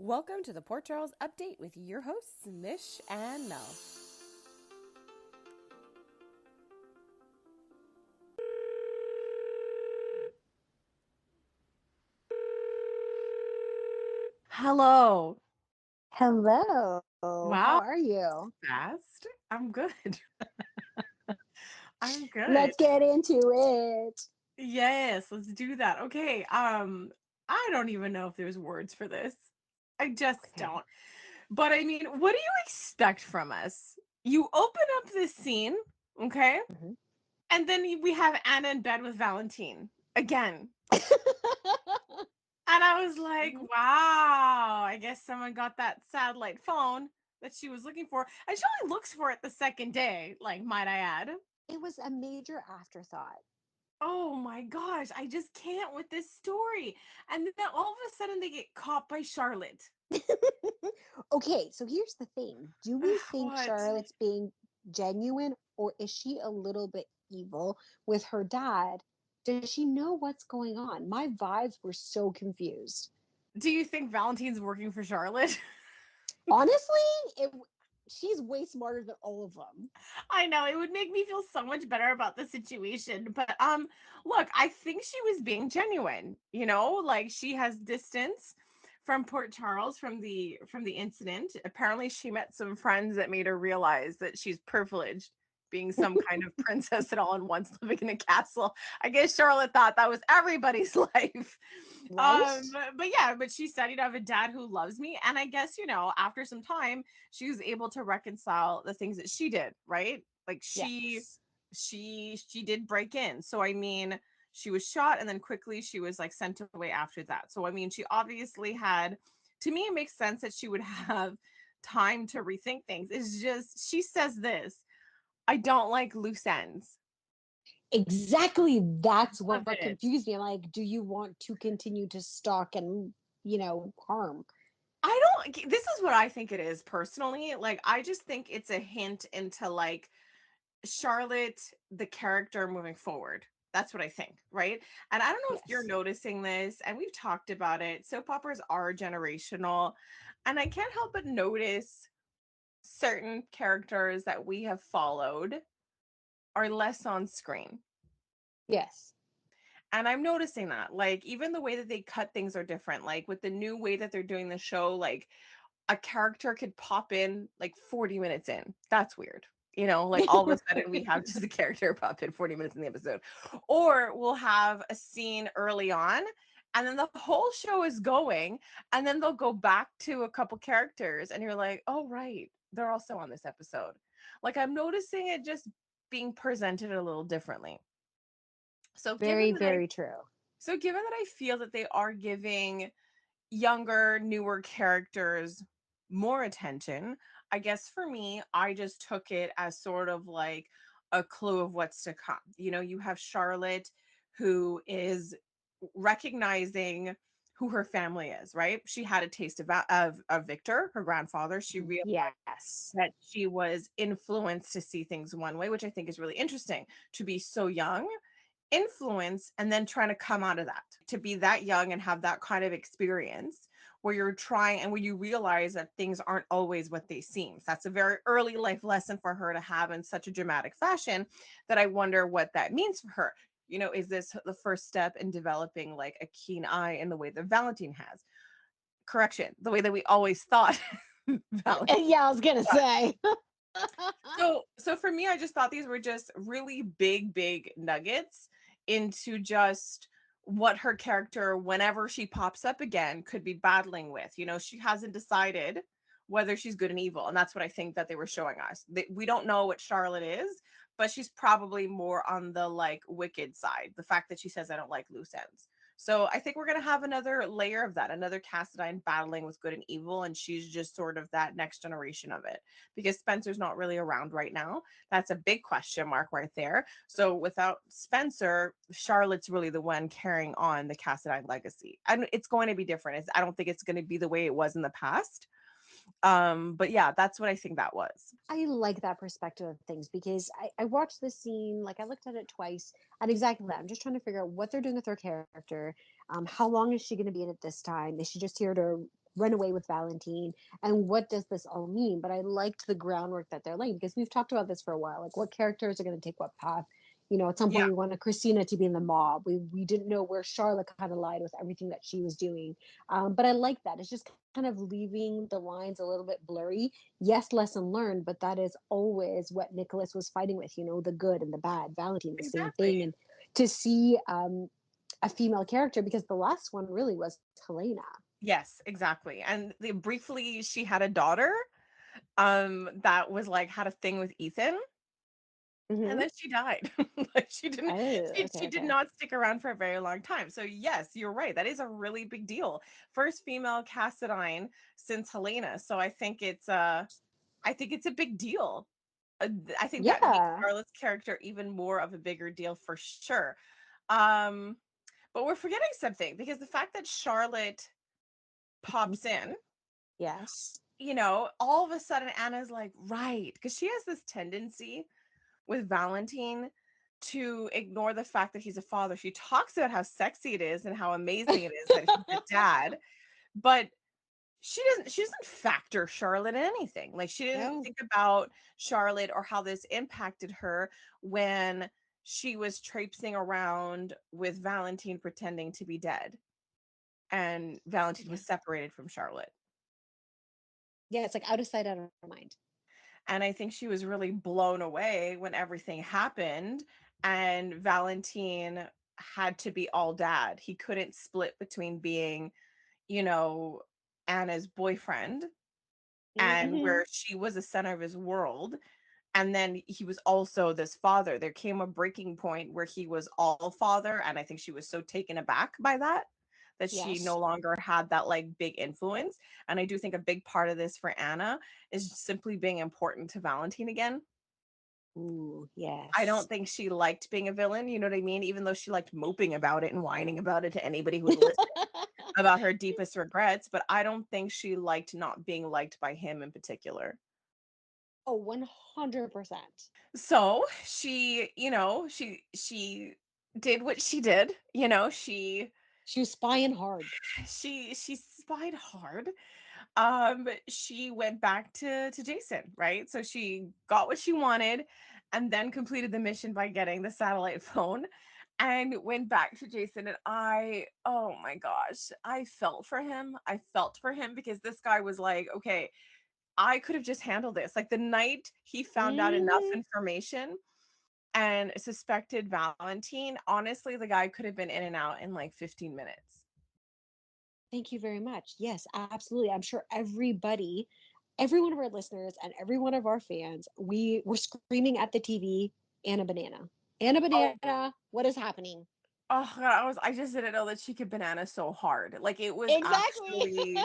Welcome to the Port Charles Update with your hosts, Mish and Mel. Hello. Hello. Wow, How are you? fast. I'm good. I'm good. Let's get into it. Yes, let's do that. Okay. I don't even know if there's words for this. I just Okay. don't. But I mean, what do you expect from us? You open up this scene, okay? Mhm. And then we have Anna in bed with Valentine again. And I was like, Mhm. wow, I guess someone got that satellite phone that she was looking for. And she only looks for it the second day, like, might I add. It was a major afterthought. Oh my gosh, I just can't with this story. And then all of a sudden they get caught by Charlotte. Okay, so here's the thing. Do we think What? Charlotte's being genuine or is she a little bit evil with her dad? Does she know what's going on? My vibes were so confused. Do you think Valentine's working for Charlotte? Honestly, she's way smarter than all of them. I know it would make me feel so much better about the situation, but look, I think she was being genuine, like she has distance from Port Charles from the incident. Apparently she met some friends that made her realize that she's privileged being some kind of princess at all and once living in a castle. I guess Charlotte thought that was everybody's life. Right? But yeah, but she said, I have a dad who loves me. And I guess, after some time, she was able to reconcile the things that she did, right? Like Yes. she did break in. So I mean, she was shot and then quickly she was like sent away after that. So I mean, she obviously had, to me it makes sense that she would have time to rethink things. It's just she says this, I don't like loose ends. Exactly. That's Love what it. confused me. I'm like, do you want to continue to stalk and, harm? I don't, this is what I think it is personally. Like I just think it's a hint into like Charlotte, the character moving forward. That's what I think, right? And I don't know if you're Yes. noticing this, and we've talked about it. Soap operas are generational, and I can't help but notice certain characters that we have followed are less on screen. Yes. And I'm noticing that, like, even the way that they cut things are different. Like, with the new way that they're doing the show, like, a character could pop in like 40 minutes in. That's weird. Like all of a sudden we have just a character pop in 40 minutes in the episode. Or we'll have a scene early on and then the whole show is going and then they'll go back to a couple characters and you're like, "Oh right, they're also on this episode." Like I'm noticing it just being presented a little differently. So given Very, that I very true. so given that I feel that they are giving younger, newer characters more attention. I guess for me, I just took it as sort of like a clue of what's to come. You have Charlotte who is recognizing who her family is, right? She had a taste of Victor, her grandfather. She realized Yes. that she was influenced to see things one way, which I think is really interesting to be so young, influence, and then trying to come out of that, to be that young and have that kind of experience where you're trying and where you realize that things aren't always what they seem. That's a very early life lesson for her to have in such a dramatic fashion that I wonder what that means for her. Is this the first step in developing like a keen eye in the way that Valentine has? Correction, the way that we always thought Valentine. Yeah, I was gonna say. So for me, I just thought these were just really big, big nuggets into just what her character, whenever she pops up again, could be battling with. She hasn't decided whether she's good and evil, and that's what I think that they were showing us. We don't know what Charlotte is, but she's probably more on the like wicked side. The fact that she says I don't like loose ends. So I think we're gonna have another layer of that, another Cassadine battling with good and evil, and she's just sort of that next generation of it because Spencer's not really around right now. That's a big question mark right there. So without Spencer, Charlotte's really the one carrying on the Cassadine legacy. And it's going to be different. I don't think it's going to be the way it was in the past. But yeah, that's what I think that was. I like that perspective of things because I watched this scene, like I looked at it twice, and exactly that. I'm just trying to figure out what they're doing with her character. How long is she going to be in it this time? Is she just here to run away with Valentine, and what does this all mean? But I liked the groundwork that they're laying because we've talked about this for a while. Like, what characters are going to take what path? At some Yeah, point, we wanted Christina to be in the mob. We didn't know where Charlotte kind of lied with everything that she was doing. But I like that. It's just kind of leaving the lines a little bit blurry. Yes, lesson learned, but that is always what Nicholas was fighting with, the good and the bad. Valentine, the same exactly. thing. And to see a female character, because the last one really was Helena. Yes, exactly. And briefly she had a daughter that was like had a thing with Ethan. And Mm-hmm. then she died. Like she didn't Oh, she okay, did okay. not stick around for a very long time. So yes, you're right. That is a really big deal. First female Cassadine since Helena. So I think it's a big deal. I think that makes Yeah. Charlotte's character even more of a bigger deal for sure. Um, but we're forgetting something because the fact that Charlotte pops in, Yes. all of a sudden Anna's like, right, because she has this tendency with Valentine to ignore the fact that he's a father. She talks about how sexy it is and how amazing it is that he's a dad, but she doesn't factor Charlotte in anything. Like she didn't No. think about Charlotte or how this impacted her when she was traipsing around with Valentine pretending to be dead, and Valentine Yeah. was separated from Charlotte. Yeah, it's like out of sight, out of mind. And I think she was really blown away when everything happened and Valentine had to be all dad. He couldn't split between being, you know, Anna's boyfriend and Mm-hmm. where she was the center of his world. And then he was also this father. There came a breaking point where he was all father. And I think she was so taken aback by that that she no Yes. longer had that like big influence. And I do think a big part of this for Anna is simply being important to Valentine again. Ooh, I don't yes. think she liked being a villain, you know what I mean? Even though she liked moping about it and whining about it to anybody who would listen about her deepest regrets, but I don't think she liked not being liked by him in particular. Oh, 100%. So she did what she did. She was spying hard. She spied hard. She went back to Jason, right? So she got what she wanted and then completed the mission by getting the satellite phone and went back to Jason. And oh my gosh, I felt for him. I felt for him because this guy was like, okay, I could have just handled this. Like the night he found out enough Hmm. information and suspected Valentine, honestly, the guy could have been in and out in like 15 minutes. Thank you very much. Yes, absolutely. I'm sure every one of our listeners and every one of our fans, we were screaming at the TV, Anna Banana. Anna Oh, Banana, what is happening? oh god, I just didn't know that she could banana so hard. Like Exactly.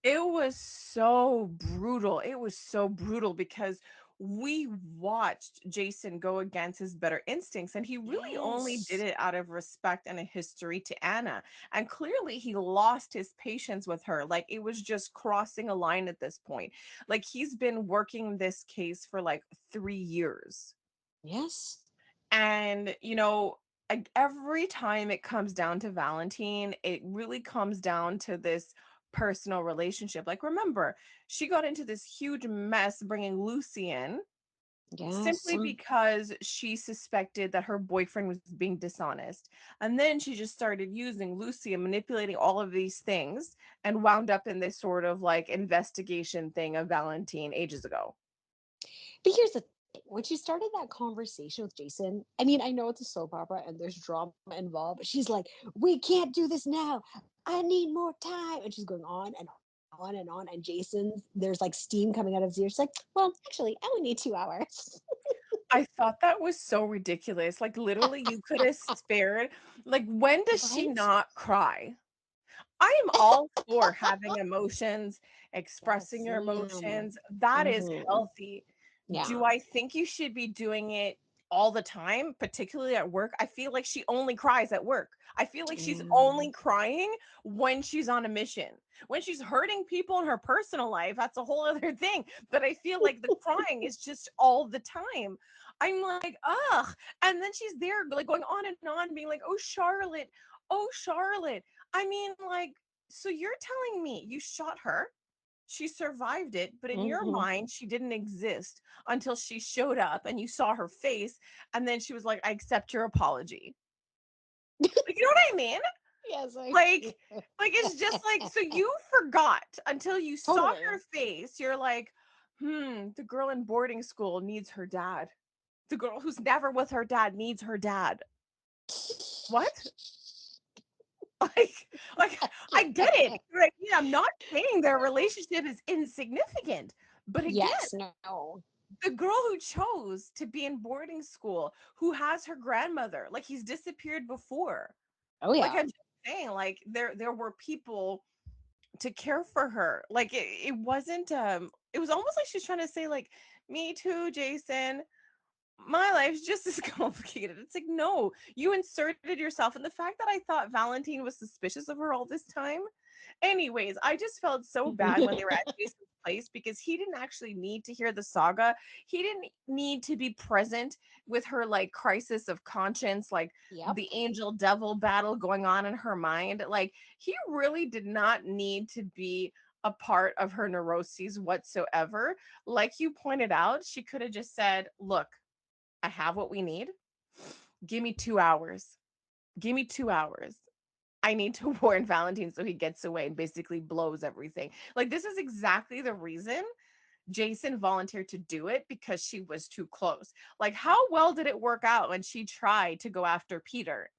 it was so brutal. It was so brutal because we watched Jason go against his better instincts, and he really only did Yes. it out of respect and a history to Anna. And clearly, he lost his patience with her. Like, it was just crossing a line at this point. Like, he's been working this case for like 3 years. Yes. And, every time it comes down to Valentine, it really comes down to this personal relationship. Like, remember, she got into this huge mess bringing Lucy in Yes. simply because she suspected that her boyfriend was being dishonest. And then she just started using Lucy and manipulating all of these things and wound up in this sort of like investigation thing of Valentine ages ago. But here's the thing. When she started that conversation with Jason, I mean, I know it's a soap opera and there's drama involved, but she's like, we can't do this now. I need more time. And she's going on and on and on. And Jason's, there's like steam coming out of his ears. She's like, well, actually, I only need 2 hours. I thought that was so ridiculous. Like, literally, you could have spared. Like, when does she Right? not cry? I am all for having emotions, Yes. expressing your Ma'am. emotions. That is Mm-hmm. healthy. Yeah. Do I think you should be doing it all the time, particularly at work? I feel like she only cries at work. I feel like she's Yeah. only crying when she's on a mission. When she's hurting people in her personal life, that's a whole other thing. But I feel like the crying is just all the time. I'm like, ugh. And then she's there, like going on and on, being like, oh, Charlotte. Oh, Charlotte. I mean, like, So you're telling me you shot her, she survived it, but in your Hmm. mind, she didn't exist until she showed up and you saw her face, and then she was like, "I accept your apology." Like, you know what I mean? Yes, I do. Like it's just like, so you forgot until you saw Totally. her face. You're like, the girl in boarding school needs her dad. The girl who's never with her dad needs her dad. What? Like, like I get it. Right? Yeah, I'm not saying their relationship is insignificant, but again, Yes, no. the girl who chose to be in boarding school, who has her grandmother, like he's disappeared before. Oh Like yeah. I'm just saying, like there were people to care for her. Like it wasn't it was almost like she's trying to say like, me too, Jason. My life's just as complicated. It's like, no, you inserted yourself. And the fact that I thought Valentine was suspicious of her all this time. Anyways, I just felt so bad when they were at Jason's place because he didn't actually need to hear the saga. He didn't need to be present with her like crisis of conscience, like Yep. the angel devil battle going on in her mind. Like he really did not need to be a part of her neuroses whatsoever. Like you pointed out, she could have just said, "Look, I have what we need. Give me 2 hours. Give me 2 hours. I need to warn Valentine so he gets away and basically blows everything." Like, this is exactly the reason Jason volunteered to do it, because she was too close. Like, how well did it work out when she tried to go after Peter?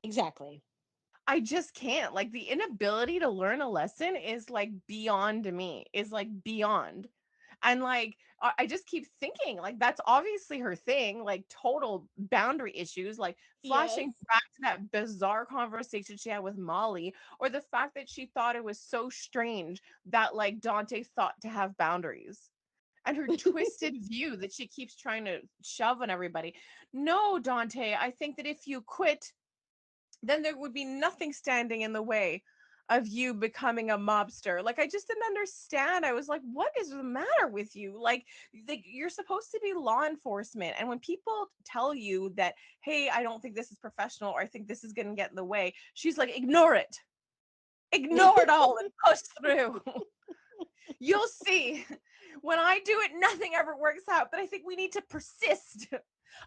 Exactly. I just can't. Like, the inability to learn a lesson is like beyond me, is like beyond. And like, I just keep thinking, like, that's obviously her thing, like total boundary issues, like flashing Yes. back to that bizarre conversation she had with Molly, or the fact that she thought it was so strange that like Dante thought to have boundaries. And her twisted view that she keeps trying to shove on everybody. No, Dante, I think that if you quit, then there would be nothing standing in the way of you becoming a mobster. Like I just didn't understand. I was like, what is the matter with you? Like you're supposed to be law enforcement. And when people tell you that, hey, I don't think this is professional, or I think this is gonna get in the way, she's like, ignore it. Ignore it all and push through. You'll see. When I do it, nothing ever works out. But I think we need to persist.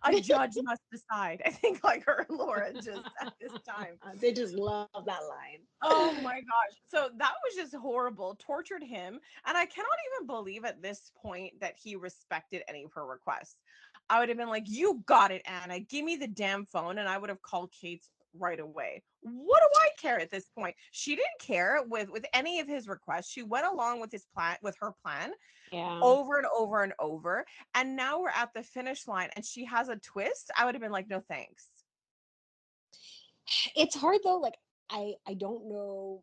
A judge must decide. I think like her and Laura just at this time. They just love that line. Oh my gosh. So that was just horrible. Tortured him. And I cannot even believe at this point that he respected any of her requests. I would have been like, you got it, Anna. Give me the damn phone. And I would have called Kate right away. What do I care at this point? She didn't care with any of his requests. She went along with his plan, with her plan, Yeah. over and over and over. And now we're at the finish line and she has a twist. I would have been like, no thanks. It's hard though. Like I don't know.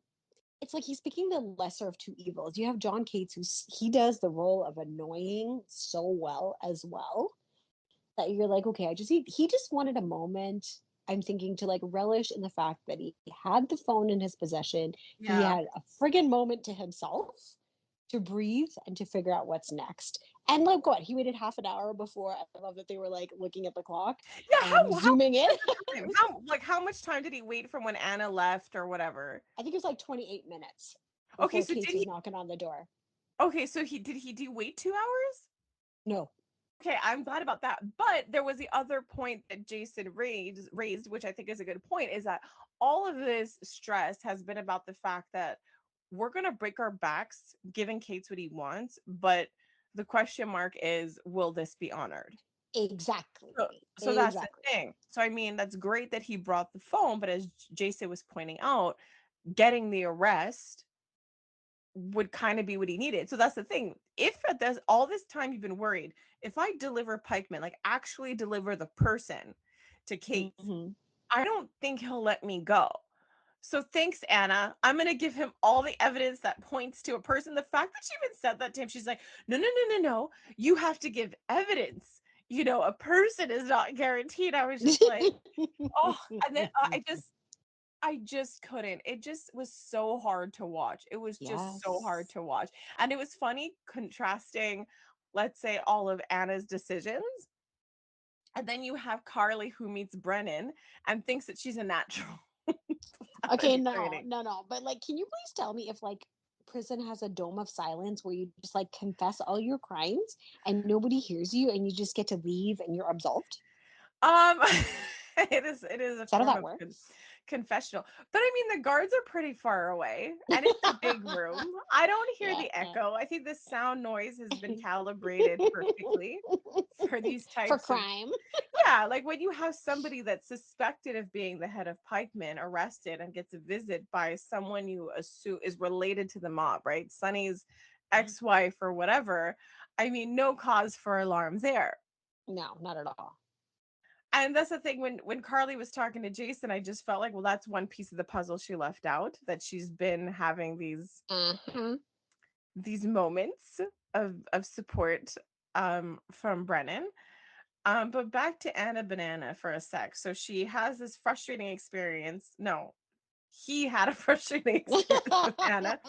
It's like he's picking the lesser of two evils. You have John Cates, he does the role of annoying so well as well that you're like, okay, he just wanted a moment. I'm thinking to like relish in the fact that he had the phone in his possession. He Yeah. had a friggin' moment to himself to breathe and to figure out what's next. And like what? He waited half an hour before. I love that they were like looking at the clock Yeah, and how zooming in. was the time? How much time did he wait from when Anna left or whatever? I think it was like 28 minutes Okay, before so Cates did was he knocking on the door. okay, so he do wait 2 hours? No. Okay, I'm glad about that. But there was the other point that Jason raised, which I think is a good point, is that all of this stress has been about the fact that we're gonna break our backs giving Kate's what he wants, but the question mark is, will this be honored? So, Exactly. so that's the Exactly. thing. So I mean, that's great that he brought the phone, but as Jason was pointing out, getting the arrest would kind of be what he needed. So that's the thing. If at this all this time you've been worried, if I deliver Pikeman, like actually deliver the person to Kate, Hmm. I don't think he'll let me go. So thanks, Anna. I'm gonna give him all the evidence that points to a person. The fact that she even said that to him, she's like, no, no, no, no, no. You have to give evidence. You know, a person is not guaranteed. I was just like, oh, and then I just couldn't. It just was so hard to watch. It was just so hard Yes. to watch. And it was funny contrasting, let's say, all of Anna's decisions. And then you have Carly who meets Brennan and thinks that she's a natural. That'd Okay, be no, training. no, no. But like, can you please tell me if like prison has a dome of silence where you just like confess all your crimes and nobody hears you and you just get to leave and you're absolved? Um, it is a Is that how form that of works? confessional, but I mean the guards are pretty far away, and it's a big room. I don't hear Yeah. the echo. I think the sound noise has been calibrated perfectly for these For types of, crime. yeah, like when you have somebody that's suspected of being the head of pikemen arrested and gets a visit by someone you assume is related to the mob, right? Sonny's ex-wife or whatever. I mean, no cause for alarm there. No, not at all. And that's the thing, when Carly was talking to Jason, I just felt like, well, that's one piece of the puzzle she left out, that she's been having Uh-huh. these moments of support from Brennan. But back to Anna Banana for a sec. So she has this frustrating experience. No, he had a frustrating experience with Anna.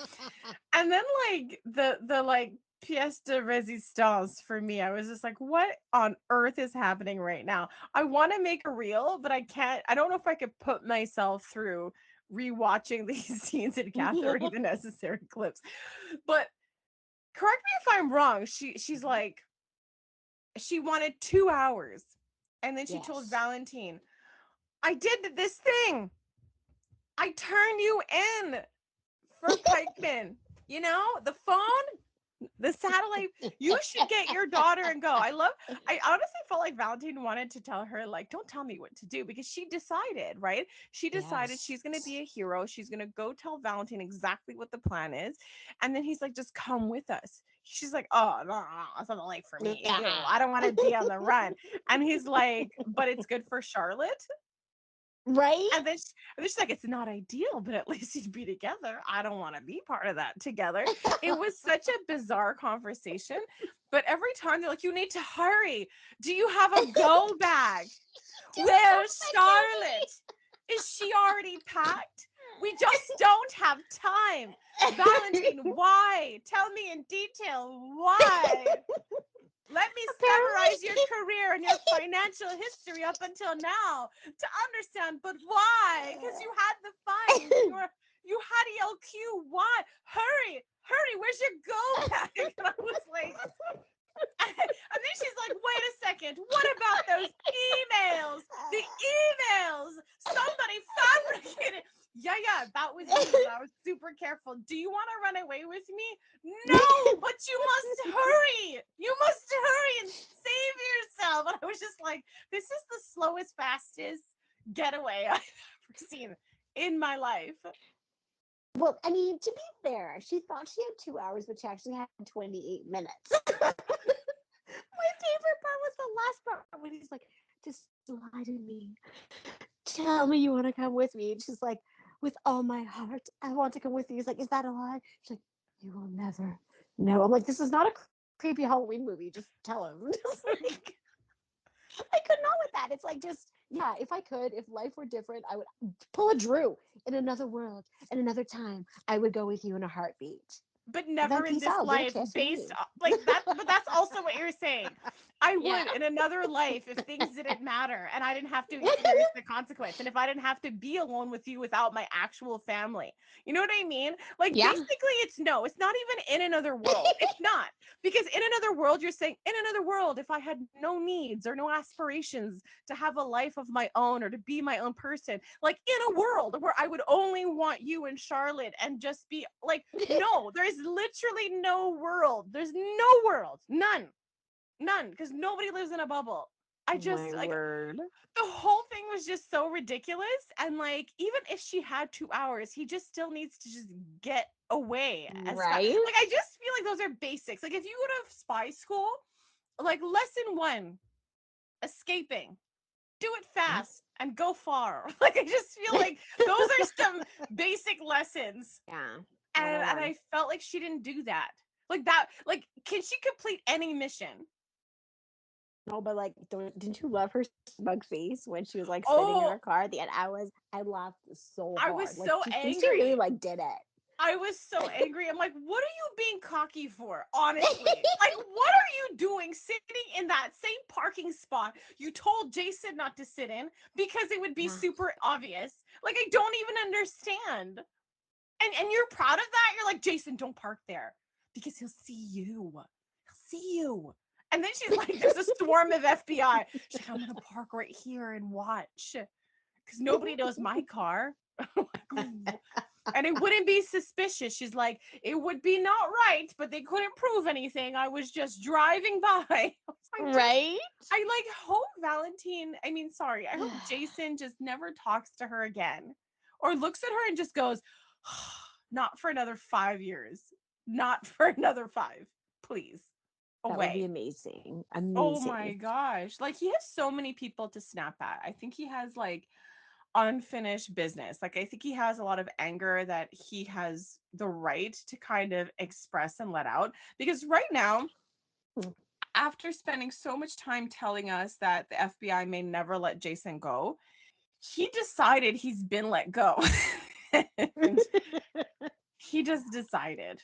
And then like the like pièce de résistance for me, I was just like, what on earth is happening right now? I want to make a reel, but I can't. I don't know if I could put myself through rewatching these scenes and gathering the necessary clips. But correct me if I'm wrong. She's like, she wanted 2 hours. And then she told Yes. Valentine, I did this thing. I turned you in for pikemen. You know, the phone, the satellite. You should get your daughter and go. I honestly felt like Valentine wanted to tell her, like, don't tell me what to do, because she decided, right? She decided Yes. she's going to be a hero. She's going to go tell Valentine exactly what the plan is. And then he's like, just come with us. She's like, oh, no, no, no, that's not the life for me. Ew, I Nah. don't want to be on the run. And he's like, but it's good for Charlotte. Right? And then she's like, it's not ideal, but at least you'd be together. I don't want to be part of that together. It was such a bizarre conversation. But every time they're like, you need to hurry. Do you have a go bag? Do a Where's comeback Charlotte? Is she already packed? We just don't have time. movie. Valentine, why? Tell me in detail why. Let me summarize your Apparently. career and your financial history up until now to understand, but why? Because you had the fines. You had ELQ. Why? Hurry, hurry, where's your go bag? And I was like, and then she's like, wait a second, what about those emails? The emails! Somebody fabricated. Yeah, yeah, that was me when I was super careful. Do you want to run away with me? No, but you must hurry. You must hurry and save yourself. And I was just like, this is the slowest, fastest getaway I've ever seen in my life. Well, I mean, to be fair, she thought she had 2 hours, but she actually had 28 minutes. My favorite part was the last part when he's like, just lie to me. Tell me you want to come with me. And she's like, with all my heart, I want to come with you. He's like, is that a lie? She's like, you will never. No. I'm like, this is not a creepy Halloween movie. Just tell him. Just like, I could not with that. It's like, just, yeah, if I could, if life were different, I would pull a Drew in another world, in another time. I would go with you in a heartbeat. But And then never in peace this out. Get a life, kiss from based me. like that. But that's also what you're saying. I Yeah. would in another life if things didn't matter and I didn't have to experience the consequence, and if I didn't have to be alone with you without my actual family. You know what I mean? Like Yeah. basically it's no, it's not even in another world. It's not. Because in another world you're saying, in another world, if I had no needs or no aspirations to have a life of my own or to be my own person, like in a world where I would only want you and Charlotte and just be like, no, there is literally no world. There's no world. None. None. Because nobody lives in a bubble. I just My like, word. the whole thing was just so ridiculous. And like, even if she had 2 hours, he just still needs to just get away as fast. Right? Like, I just feel like those are basics. Like, if you go to spy school, like lesson one, escaping, do it Yeah. fast and go far. Like, I just feel like those are some basic lessons. Yeah. And Whatever. I felt like she didn't do that. Like that, like, can she complete any mission? No, but like, didn't you love her smug face when she was like sitting in Oh, her car at the end? I laughed so I was hard. Like, so she thinks she really angry. like did it. I was so angry. I'm like, what are you being cocky for? Honestly, like, what are you doing sitting in that same parking spot you told Jason not to sit in because it would be Yeah, super obvious? Like, I don't even understand. And you're proud of that? You're like, Jason, don't park there because he'll see you. He'll see you. And then she's like, there's a swarm of FBI. She's like, I'm gonna park right here and watch because nobody knows my car. And it wouldn't be suspicious. She's like, it would be not right, but they couldn't prove anything. I was just driving by. right. I like hope Valentine, I mean, sorry, I hope Jason just never talks to her again or looks at her and just goes, not for another 5 years. Not for another five. Please. That would be Away. amazing. Oh my Amazing. gosh. Like he has so many people to snap at. I think he has like unfinished business. Like I think he has a lot of anger that he has the right to kind of express and let out because right now Mm. after spending so much time telling us that the FBI may never let Jason go, he decided he's been let go. And he just decided.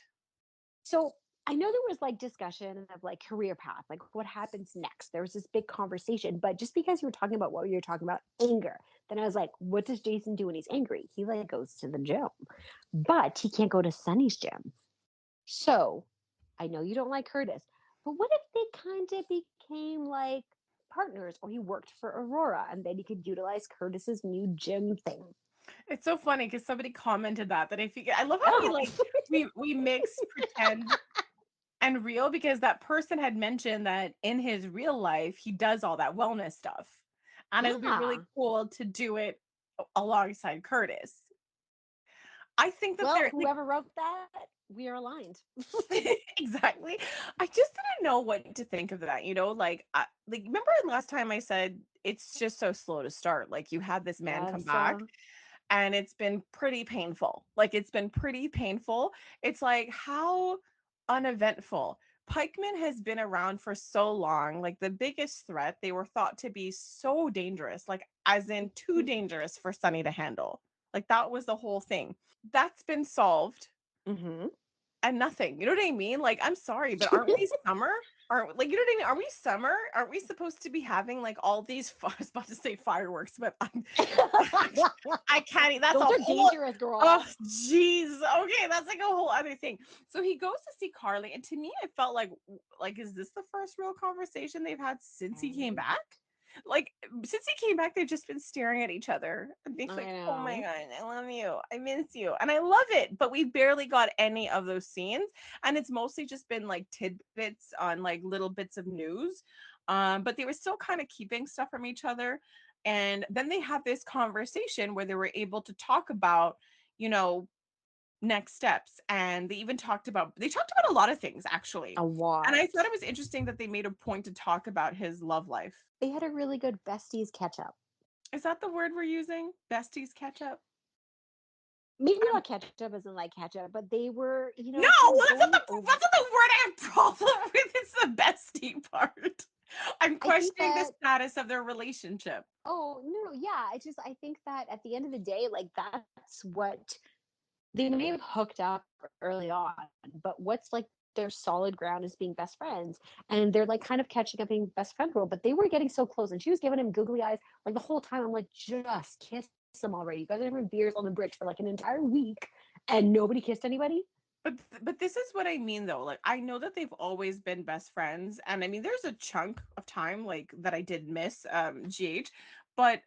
So I know there was like discussion of like career path, like what happens next. There was this big conversation, but just because you were talking about what you were talking about, anger, then I was like, what does Jason do when he's angry? He like goes to the gym, but he can't go to Sunny's gym. So I know you don't like Curtis, but what if they kind of became like partners or he worked for Aurora and then he could utilize Curtis's new gym thing? It's so funny because somebody commented that I figure I love how we Oh, like we mix pretend and real because that person had mentioned that in his real life he does all that wellness stuff. And it would be really yeah. cool to do it alongside Curtis. I think that Well, they're like whoever wrote that, we are aligned. exactly. I just didn't know what to think of that, like remember last time I said it's just so slow to start. Like you had this man come Yes. back and it's been pretty painful. Like it's been pretty painful. It's like how uneventful. Pikeman has been around for so long. Like the biggest threat, they were thought to be so dangerous, like as in too dangerous for Sunny to handle. Like that was the whole thing. That's been solved Mm-hmm. and nothing. You know what I mean? Like, I'm sorry, but aren't we summer? Aren't like you know what I mean? Are we summer? Aren't we supposed to be having like all these? I was about to say fireworks, but I can't. That's a Those are whole. dangerous, Oh, girl. jeez. Okay, that's like a whole other thing. So he goes to see Carly, and to me, I felt like, is this the first real conversation they've had since he came back? Like since he came back, they've just been staring at each other. And he's I like, "Oh my know. god, I love you, I miss you," and I love it. But we barely got any of those scenes, and it's mostly just been like tidbits on like little bits of news. But they were still kind of keeping stuff from each other. And then they had this conversation where they were able to talk about, you know, next steps. And they talked about a lot of things actually. A And I lot. thought it was interesting that they made a point to talk about his love life. They had a really good besties catch up. Is that the word we're using? Besties catch up? Maybe I'm not catch up isn't like catch up, but they were, no, kind of that's not going the over. that's not the word I have problem with. It's the bestie part. I'm I think questioning the that status of their relationship. oh no, no, yeah. I think that at the end of the day, like that's what they may have hooked up early on, but what's like their solid ground is being best friends. And they're like kind of catching up being best friend role, but they were getting so close and she was giving him googly eyes like the whole time. I'm like, just kiss him already. You guys are having beers on the bridge for like an entire week and nobody kissed anybody. But this is what I mean though. Like I know that they've always been best friends and I mean there's a chunk of time like that I did miss GH, but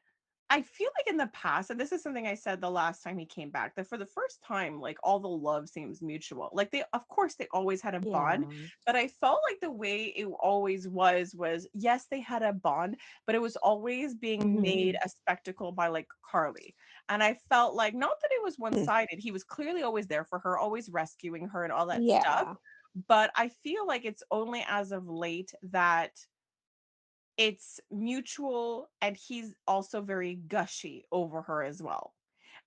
I feel like in the past, and this is something I said the last time he came back, that for the first time, like all the love seems mutual. Like they, of course, they always had a bond, Yeah. but I felt like the way it always was yes, they had a bond, but it was always being Hmm. made a spectacle by like Carly. And I felt like not that it was one-sided. He was clearly always there for her, always rescuing her and all that stuff. Yeah. But I feel like it's only as of late that it's mutual and he's also very gushy over her as well.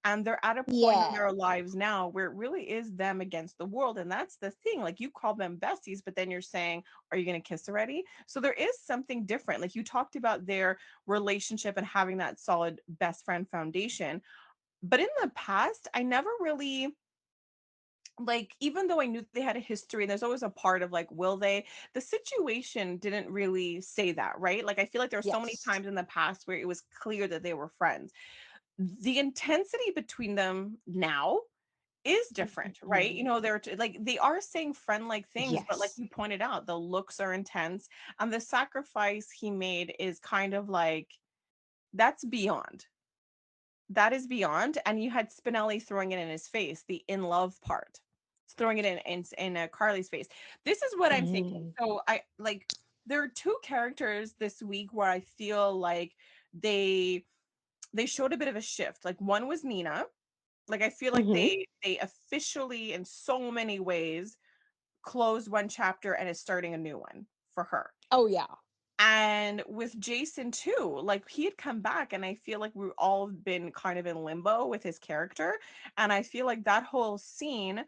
And they're at a point in Yeah. their lives now where it really is them against the world. And that's the thing. Like you call them besties, but then you're saying, are you going to kiss already? So there is something different. Like you talked about their relationship and having that solid best friend foundation. But in the past, I never really like, even though I knew they had a history, and there's always a part of like, will they? The situation didn't really say that, right? Like, I feel like there were so many Yes. times in the past where it was clear that they were friends. The intensity between them now is different, right? Mhm. Like they are saying friend like things, but like Yes. you pointed out, the looks are intense, and the sacrifice he made is kind of like that's beyond. That is beyond. And you had Spinelli throwing it in his face, the in love part, throwing it in Carly's face. This is what I'm thinking. Mhm. So I like there are two characters this week where I feel like they they showed a bit of a shift. Like one was Nina. Like I feel like Mhm. they officially in so many ways closed one chapter and is starting a new one for her. Oh yeah. And with Jason too, like he had come back, and I feel like we've all been kind of in limbo with his character. And I feel like that whole scene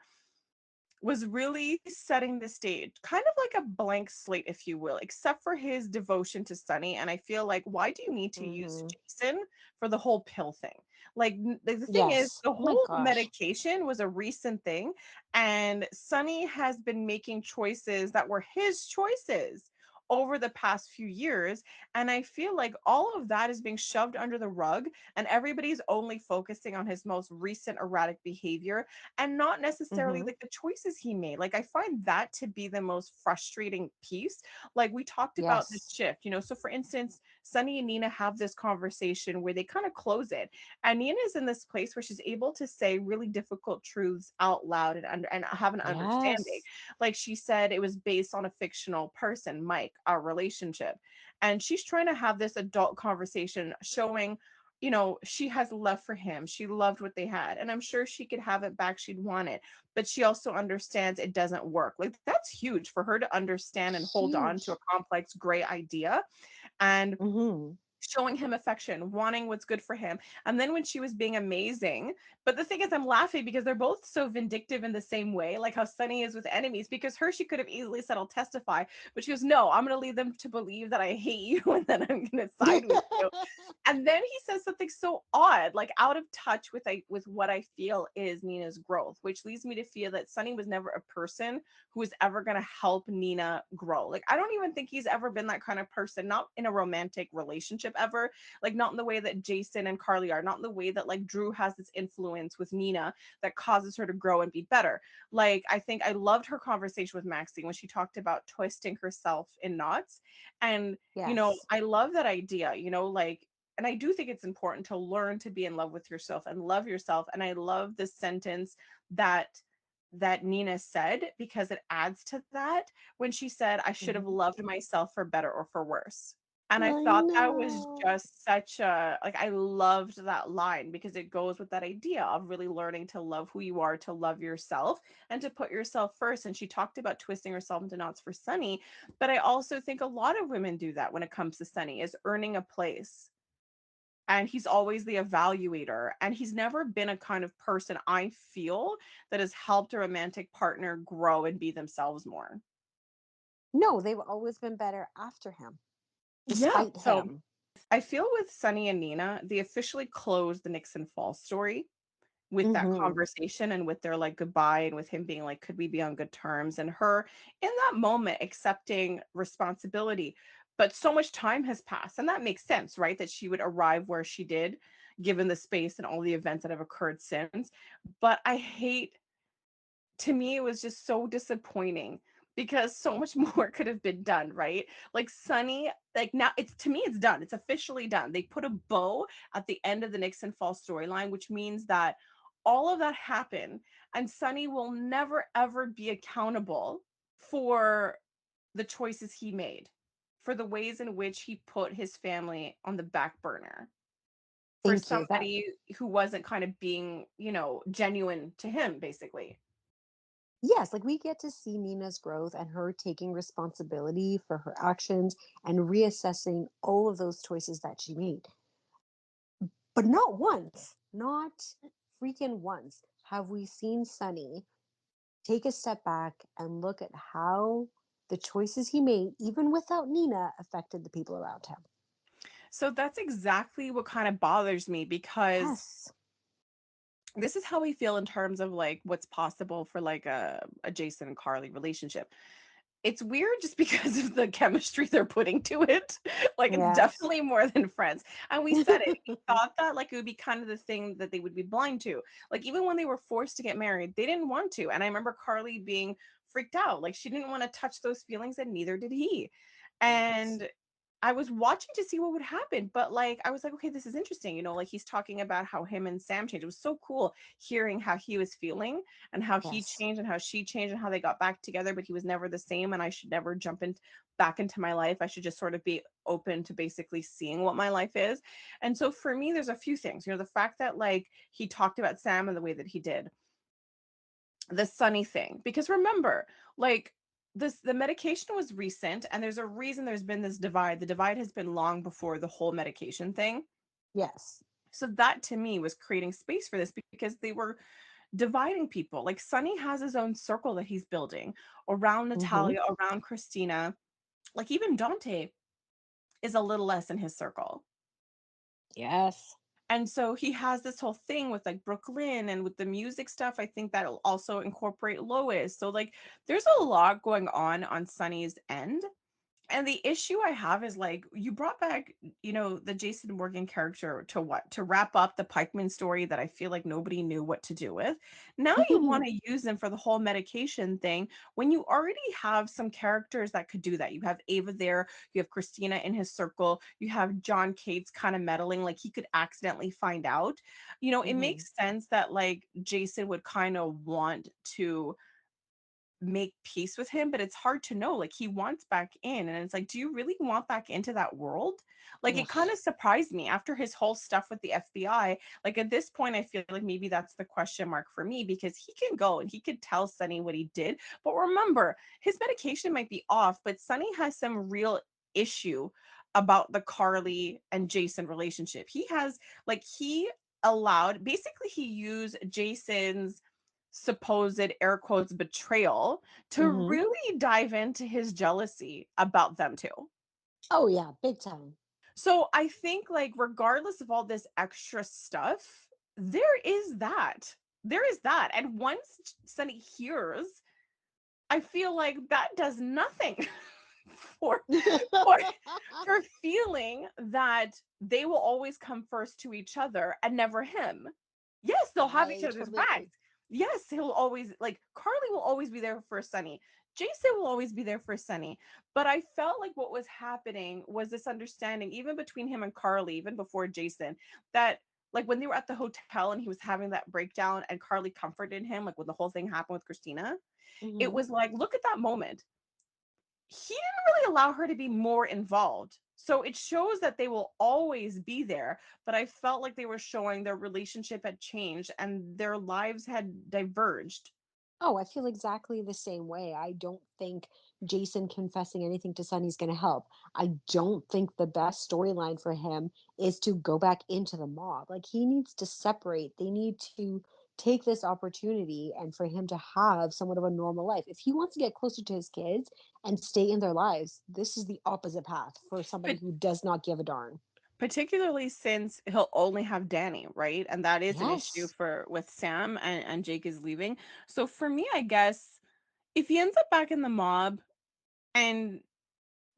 was really setting the stage, kind of like a blank slate, if you will, except for his devotion to Sunny. And I feel like, why do you need to use Mhm. Jason for the whole pill thing? Like, the thing is, Yes. the Oh my whole gosh. medication was a recent thing, and Sunny has been making choices that were his choices over the past few years. And I feel like all of that is being shoved under the rug, and everybody's only focusing on his most recent erratic behavior and not necessarily Mhm. like the choices he made. Like I find that to be the most frustrating piece. Like we talked about the Yes. shift, so for instance, Sunny and Nina have this conversation where they kind of close it. And Nina is in this place where she's able to say really difficult truths out loud and have an understanding. Yes. Like she said it was based on a fictional person, Mike, our relationship. And she's trying to have this adult conversation showing she has love for him. She loved what they had. And I'm sure she could have it back. She'd want it. But she also understands it doesn't work. Like that's huge for her to understand and hold on to a Huge. complex, gray idea. And Mhm. showing him affection, wanting what's good for him. And then when she was being amazing, but the thing is, I'm laughing because they're both so vindictive in the same way, like how Sunny is with enemies. Because her, she could have easily said, I'll testify, but she goes, no, I'm going to lead them to believe that I hate you and then I'm going to side with you. And then he says something so odd, like out of touch with what I feel is Nina's growth, which leads me to feel that Sunny was never a person who is ever going to help Nina grow. Like I don't even think he's ever been that kind of person, not in a romantic relationship ever, like not in the way that Jason and Carly are, not in the way that like Drew has this influence with Nina that causes her to grow and be better. Like I think I loved her conversation with Maxine when she talked about twisting herself in knots. And Yes. I love that idea, like, and I do think it's important to learn to be in love with yourself and love yourself. And I love the sentence that Nina said, because it adds to that, when she said, I should have Mhm. loved myself for better or for worse. And I I thought that was know. just such a, like, I loved that line because it goes with that idea of really learning to love who you are, to love yourself, and to put yourself first. And she talked about twisting herself into knots for Sunny. But I also think a lot of women do that when it comes to Sunny, is earning a place, and he's always the evaluator, and he's never been a kind of person I feel that has helped a romantic partner grow and be themselves more. No, they've always been better after him, Yeah, despite so him. I feel with Sunny and Nina, they officially closed the Nixon Falls story with that Mhm. conversation and with their like goodbye, and with him being like, could we be on good terms, and her in that moment accepting responsibility. But so much time has passed, and that makes sense, right, that she would arrive where she did, given the space and all the events that have occurred since. But I hate, to me it was just so disappointing because so much more could have been done, right? Like Sunny, like now it's, to me it's done, it's officially done. They put a bow at the end of the Nixon Falls storyline, which means that all of that happened, and Sunny will never ever be accountable for the choices he made, for the ways in which he put his family on the back burner, for Thank you. That somebody who wasn't kind of being, genuine to him, basically. yes, like we get to see Nina's growth and her taking responsibility for her actions and reassessing all of those choices that she made. But not once, not freaking once have we seen Sunny take a step back and look at how the choices he made, even without Nina, affected the people around him. So that's exactly what kind of bothers me, because Yes. this is how I feel in terms of like what's possible for like a Jason and Carly relationship. It's weird just because of the chemistry they're putting to it. Like it's Yes. definitely more than friends. And we said it. We thought that like it would be kind of the thing that they would be blind to. Like even when they were forced to get married, they didn't want to. And I remember Carly being freaked out. Like she didn't want to touch those feelings and neither did he. Yes. And I was watching to see what would happen, but like I was like, okay, this is interesting. Like he's talking about how him and Sam changed. It was so cool hearing how he was feeling and how he Yes. changed and how she changed and how they got back together, but he was never the same. And I should never jump in back into my life. I should just sort of be open to basically seeing what my life is. And so for me, there's a few things. The fact that like he talked about Sam in the way that he did, the Sunny thing, because remember, like the medication was recent and there's a reason there's been this divide. The divide has been long before the whole medication thing. Yes. So that to me was creating space for this because they were dividing people. Like Sunny has his own circle that he's building around Hmm. Natalia, around Christina. Like even Dante is a little less in his circle. Yes. And so he has this whole thing with like Brooklyn and with the music stuff. I think that'll also incorporate Lois. So like there's a lot going on Sunny's end. And the issue I have is like you brought back, the Jason Morgan character to what? To wrap up the Pikeman story that I feel like nobody knew what to do with. Now you want to use them for the whole medication thing when you already have some characters that could do that. You have Ava there, you have Christina in his circle, you have John Cates kind of meddling, like he could accidentally find out. It Hmm. makes sense that like Jason would kind of want to make peace with him, but it's hard to know. Like he wants back in, and it's like, do you really want back into that world? Like it kind Ugh. of surprised me after his whole stuff with the FBI. Like at this point, I feel like maybe that's the question mark for me because he can go and he could tell Sonny what he did. But remember, his medication might be off, but Sonny has some real issue about the Carly and Jason relationship. He has like he allowed basically he used Jason's supposed air quotes betrayal to Hmm. really dive into his jealousy about them too. Oh yeah, big time. So I think like regardless of all this extra stuff, there is that. There is that. And once Sunny hears, I feel like that does nothing for for for feeling that they will always come first to each other and never him. Yes, they'll have each I other's totally backs. agree. Yes, he'll always like Carly will always be there for Sunny. Jason will always be there for Sunny. But I felt like what was happening was this understanding, even between him and Carly, even before Jason, that like when they were at the hotel and he was having that breakdown and Carly comforted him, like when the whole thing happened with Christina, it Hmm. was like, look at that moment. He didn't really allow her to be more involved. So it shows that they will always be there. But I felt like they were showing their relationship had changed and their lives had diverged. Oh, I feel exactly the same way. I don't think Jason confessing anything to Sonny's going to help. I don't think the best storyline for him is to go back into the mob. Like he needs to separate. They need to take this opportunity and for him to have somewhat of a normal life. If he wants to get closer to his kids and stay in their lives, this is the opposite path for somebody But who does not give a darn. particularly since he'll only have Danny, right? And that is an issue Yes. for with Sam and Jake is leaving. So for me, I guess if he ends up back in the mob and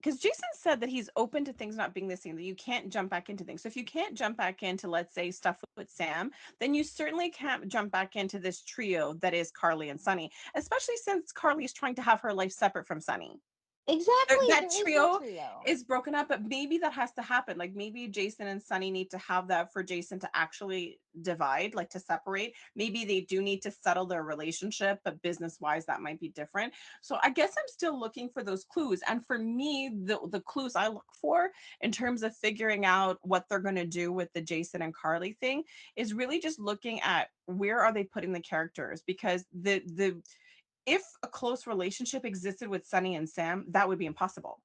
because Jason said that he's open to things not being the same, that you can't jump back into things. So if you can't jump back into, let's say, stuff with Sam, then you certainly can't jump back into this trio that is Carly and Sunny, especially since Carly is trying to have her life separate from Sunny. Exactly. That There is no trio trio. is broken up, but maybe that has to happen. Like maybe Jason and Sunny need to have that for Jason to actually divide, like to separate. Maybe they do need to settle their relationship, but business wise, that might be different. So I guess I'm still looking for those clues. And for me, the clues I look for in terms of figuring out what they're going to do with the Jason and Carly thing is really just looking at where are they putting the characters because the if a close relationship existed with Sunny and Sam, that would be impossible.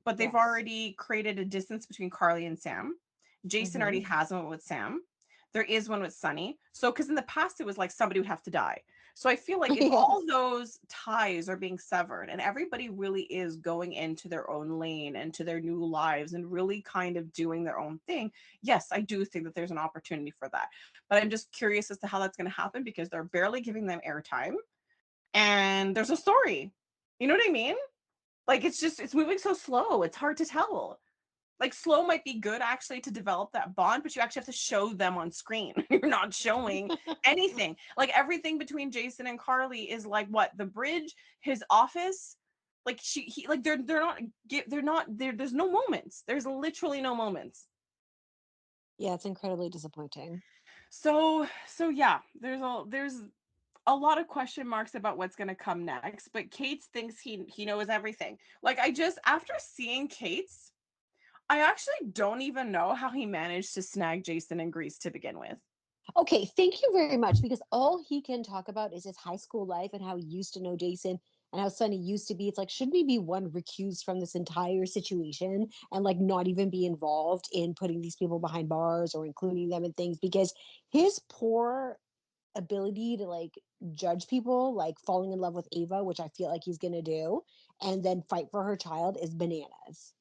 But they've Yes. already created a distance between Carly and Sam. Jason Hmm. already has one with Sam. There is one with Sunny. So, because in the past it was like somebody would have to die. So I feel like if all Yes. those ties are being severed and everybody really is going into their own lane and to their new lives and really kind of doing their own thing, yes, I do think that there's an opportunity for that. But I'm just curious as to how that's going to happen because they're barely giving them airtime and there's a story. You know what I mean? Like it's moving so slow. It's hard to tell. Like slow might be good actually to develop that bond, but you actually have to show them on screen. You're not showing anything. Like everything between Jason and Carly is like what? The bridge, his office, like he like they're not there there's no moments. There's literally no moments. Yeah, it's incredibly disappointing. So yeah, there's a lot of question marks about what's going to come next, but Kate's thinks he knows everything. Like I just after seeing Kate's I actually don't even know how he managed to snag Jason and Grease to begin with. Okay, thank you very much because all he can talk about is his high school life and how he used to know Jason and how Sunny used to be. It's like, should we be one recused from this entire situation and like not even be involved in putting these people behind bars or including them in things? Because his poor ability to like judge people, like falling in love with Ava, which I feel like he's gonna do, and then fight for her child is bananas.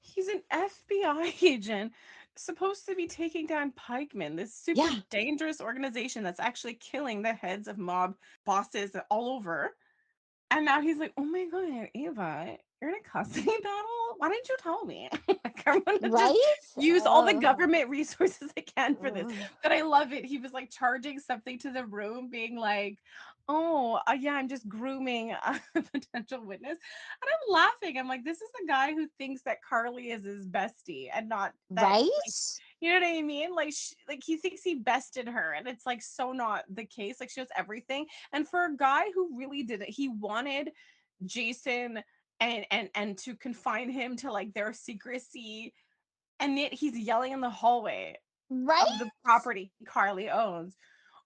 He's an FBI agent supposed to be taking down Pikeman, this super Yeah, dangerous organization that's actually killing the heads of mob bosses all over. And now he's like, "Oh my god, Ava, you're in a custody battle? Why didn't you tell me? Like, I'm gonna just right? use all the government resources I can for this." Uh, But I love it. He was like charging something to the room, being like, "Oh, yeah, I'm just grooming a potential witness." And I'm laughing. I'm like, "This is the guy who thinks that Carly is his bestie, and not that like." right? You know what I mean? Like, like he thinks he bested her, and it's like so not the case. Like she knows everything, and for a guy who really didn't, he wanted Jason and to confine him to like their secrecy, and yet he's yelling in the hallway Right? of the property Carly owns.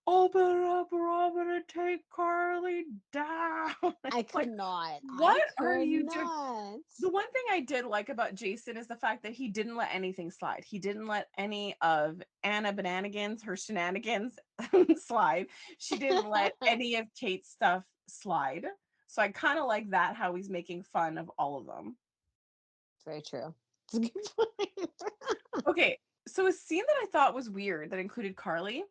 Open up, Robin, and take Carly down. I It's could like, not. what I are could you doing? not. The one thing I did like about Jason is the fact that he didn't let anything slide. He didn't let any of Anna Bananigans, her shenanigans, slide. She didn't let any of Kate's stuff slide. So I kind of like that, how he's making fun of all of them. It's very true. It's a good point. Okay, so a scene that I thought was weird that included Carly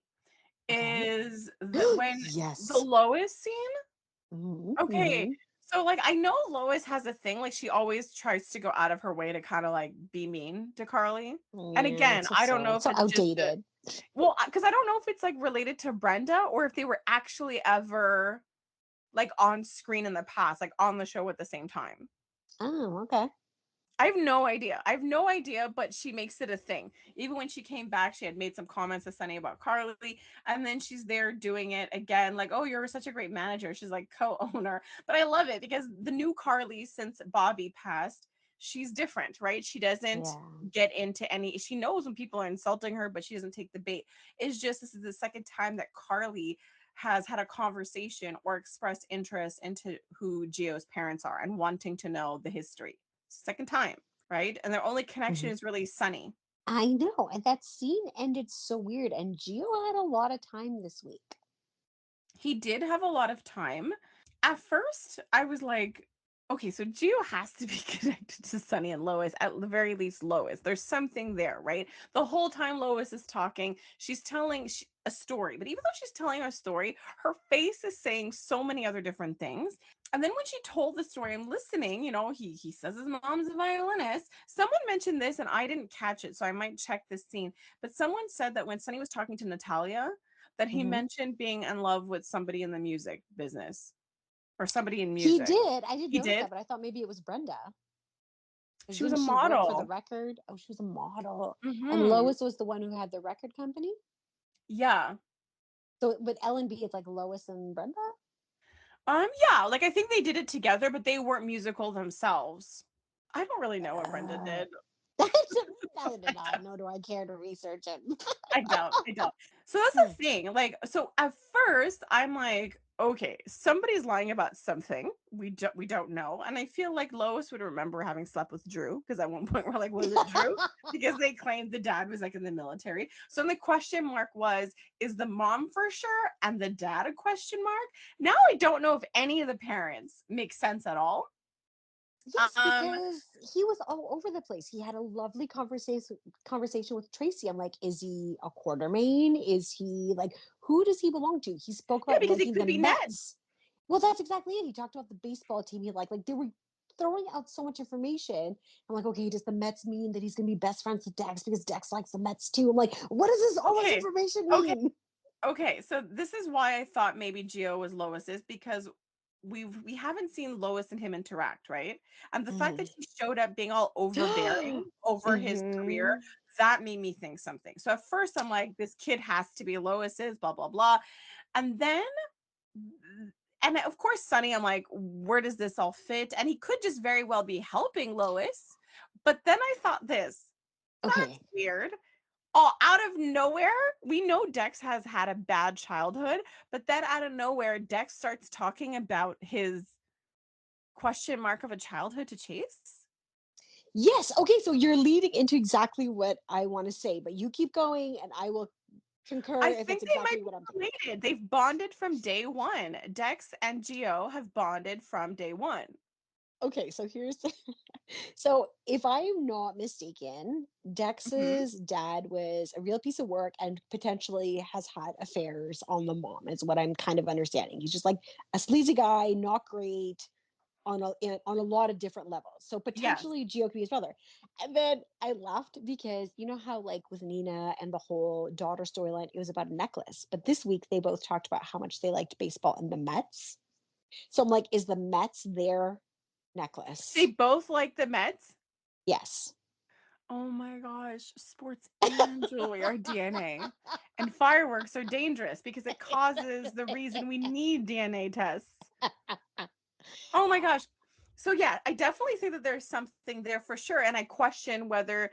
Okay. is that when the Yes. Lois scene. Mhm, Okay. mhm. So, like, I know Lois has a thing, like, she always tries to go out of her way to kinda, like, be mean to Carly. And Yeah, again, it's I just don't know if so it's just a outdated. well, because I don't know if it's, like, related to Brenda or if they were actually ever, like, on screen in the past, like, on the show at the same time. Oh, okay. I have no idea. I have no idea, but she makes it a thing. Even when she came back, she had made some comments to Sunny about Carly, and then she's there doing it again, like, "Oh, you're such a great manager." She's like co-owner, but I love it because the new Carly since Bobby passed, she's different, right? She doesn't Yeah. get into any. She knows when people are insulting her, but she doesn't take the bait. It's just this is the second time that Carly has had a conversation or expressed interest into who Gio's parents are and wanting to know the history second time, right? And their only connection Mhm. is really Sunny. I know, and that scene ended so weird, and Gio had a lot of time this week. He did have a lot of time. At first, I was like, okay, so Gio has to be connected to Sunny and Lois, at the very least, Lois. There's something there, right? The whole time Lois is talking, she's telling a story, but even though she's telling a story, her face is saying so many other different things. And then when she told the story, I'm listening, he says his mom's a violinist. Someone mentioned this and I didn't catch it, so I might check this scene. But someone said that when Sunny was talking to Natalia, that he Mhm. mentioned being in love with somebody in the music business or somebody in He music. did. I did He notice did? that, but I thought maybe it was Brenda. She was a Didn't she work for the model. record? Oh, she was a model. And Mhm. Lois was the one who had the record company? Yeah. So with L&B, it's like Lois and Brenda? Yeah, like, I think they did it together, but they weren't musical themselves. I don't really know what Brenda Uh, did. I did not know. Do I care to research it? I don't. So that's the thing, like, so at first, I'm like, Okay, somebody's lying about something. We don't know, and I feel like Lois would remember having slept with Drew because at one point we're like, was it Drew? Because they claimed the dad was like in the military. So then the question mark was, is the mom for sure and the dad a question mark? Now I don't know if any of the parents make sense at all. Yes, Um, because he was all over the place. He had a lovely conversation with Tracy. I'm like, is he a Quartermain? Is he like, who does he belong to? He spoke yeah, about because he liking could the be Ned. Mets. Well, that's exactly it. He talked about the baseball team he liked. Like they were throwing out so much information. I'm like, okay, does the Mets mean that he's gonna be best friends with Dex because Dex likes the Mets too? I'm like, what does this all this Okay, information okay, mean? okay. So this is why I thought maybe Geo was Lois's because we haven't seen Lois and him interact, right? And the fact that he showed up being all overbearing over his career, Hmm. that made me think something. So at first I'm like, this kid has to be Lois's, blah blah blah. And then and of course Sunny, I'm like, where does this all fit? And he could just very well be helping Lois. But then I thought this, that's Okay. weird. All out of nowhere, we know Dex has had a bad childhood, but then out of nowhere, Dex starts talking about his question mark of a childhood to Chase. Yes. Okay. So you're leading into exactly what I want to say, but you keep going and I will concur I if it's think they might exactly be what I'm thinking. related. They've bonded from day one. Dex and Geo have bonded from day one. Okay. So here's so if I am not mistaken, Hmm. Dex's dad was a real piece of work and potentially has had affairs on the mom, is what I'm kind of understanding. He's just like a sleazy guy, not great, on a lot of different levels. So Yes. potentially Gio could be his brother. And then I laughed because you know how like with Nina and the whole daughter storyline, it was about a necklace. But this week they both talked about how much they liked baseball and the Mets. So I'm like, is the Mets their They necklace? both like the Mets. Yes. Oh my gosh, sports and jewelry are DNA. And fireworks are dangerous because it causes the reason we need DNA tests. Oh my gosh. So yeah, I definitely think that there's something there for sure. And I question whether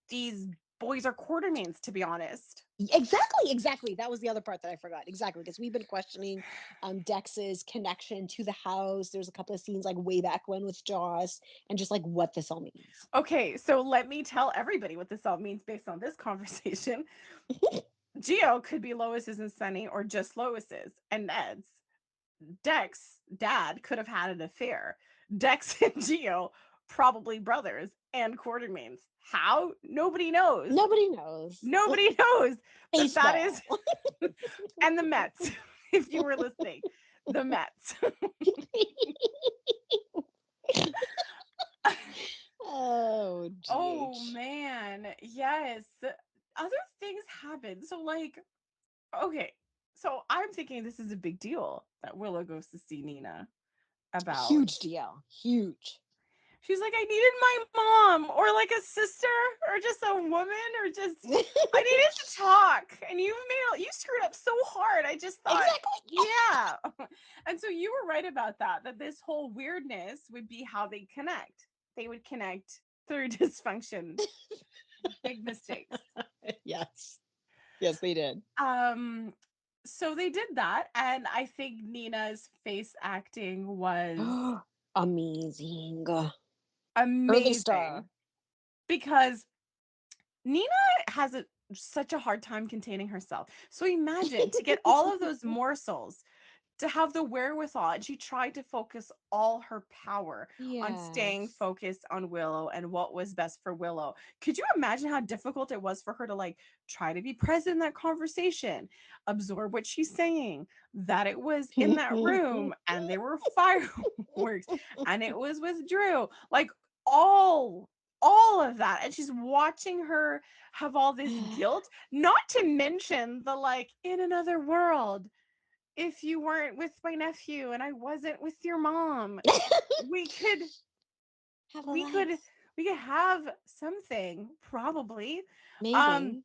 these boys are quartermains, to be honest. Exactly, exactly. That was the other part that I forgot. Exactly, because we've been questioning Dex's connection to the house. There's a couple of scenes like way back when with Joss, and just like what this all means. Okay, so let me tell everybody what this all means based on this conversation. Geo could be Lois's and Sunny, or just Lois's and Ned's. Dex, dad, could have had an affair. Dex and Geo, probably brothers and quartermains. How? Nobody knows. Nobody knows. Nobody knows. But that is, Baseball. and the Mets, if you were listening, the Mets. Oh, Oh GH. man, yes. Other things happen. So like, okay. So I'm thinking this is a big deal that Willow goes to see Nina about. Huge deal. Huge. She's like, I needed my mom or like a sister or just a woman or just I needed to talk. And you screwed up so hard. I just thought, Exactly. yeah. And so you were right about that this whole weirdness would be how they connect. They would connect through dysfunction. Big mistakes. Yes. Yes, they did. Um, so they did that, and I think Nina's face acting was Amazing. Early amazing star. because Nina has such a hard time containing herself. So imagine to get all of those morsels, to have the wherewithal, and she tried to focus all her power on staying Yes. focused on Willow and what was best for Willow. Could you imagine how difficult it was for her to like try to be present in that conversation, absorb what she's saying, that it was in that room and there were fireworks and it was with Drew, like all all of that, and she's watching her have all this guilt, not to mention the like in another world, if you weren't with my nephew and I wasn't with your mom, we could Have a we could life. we could have something probably. Um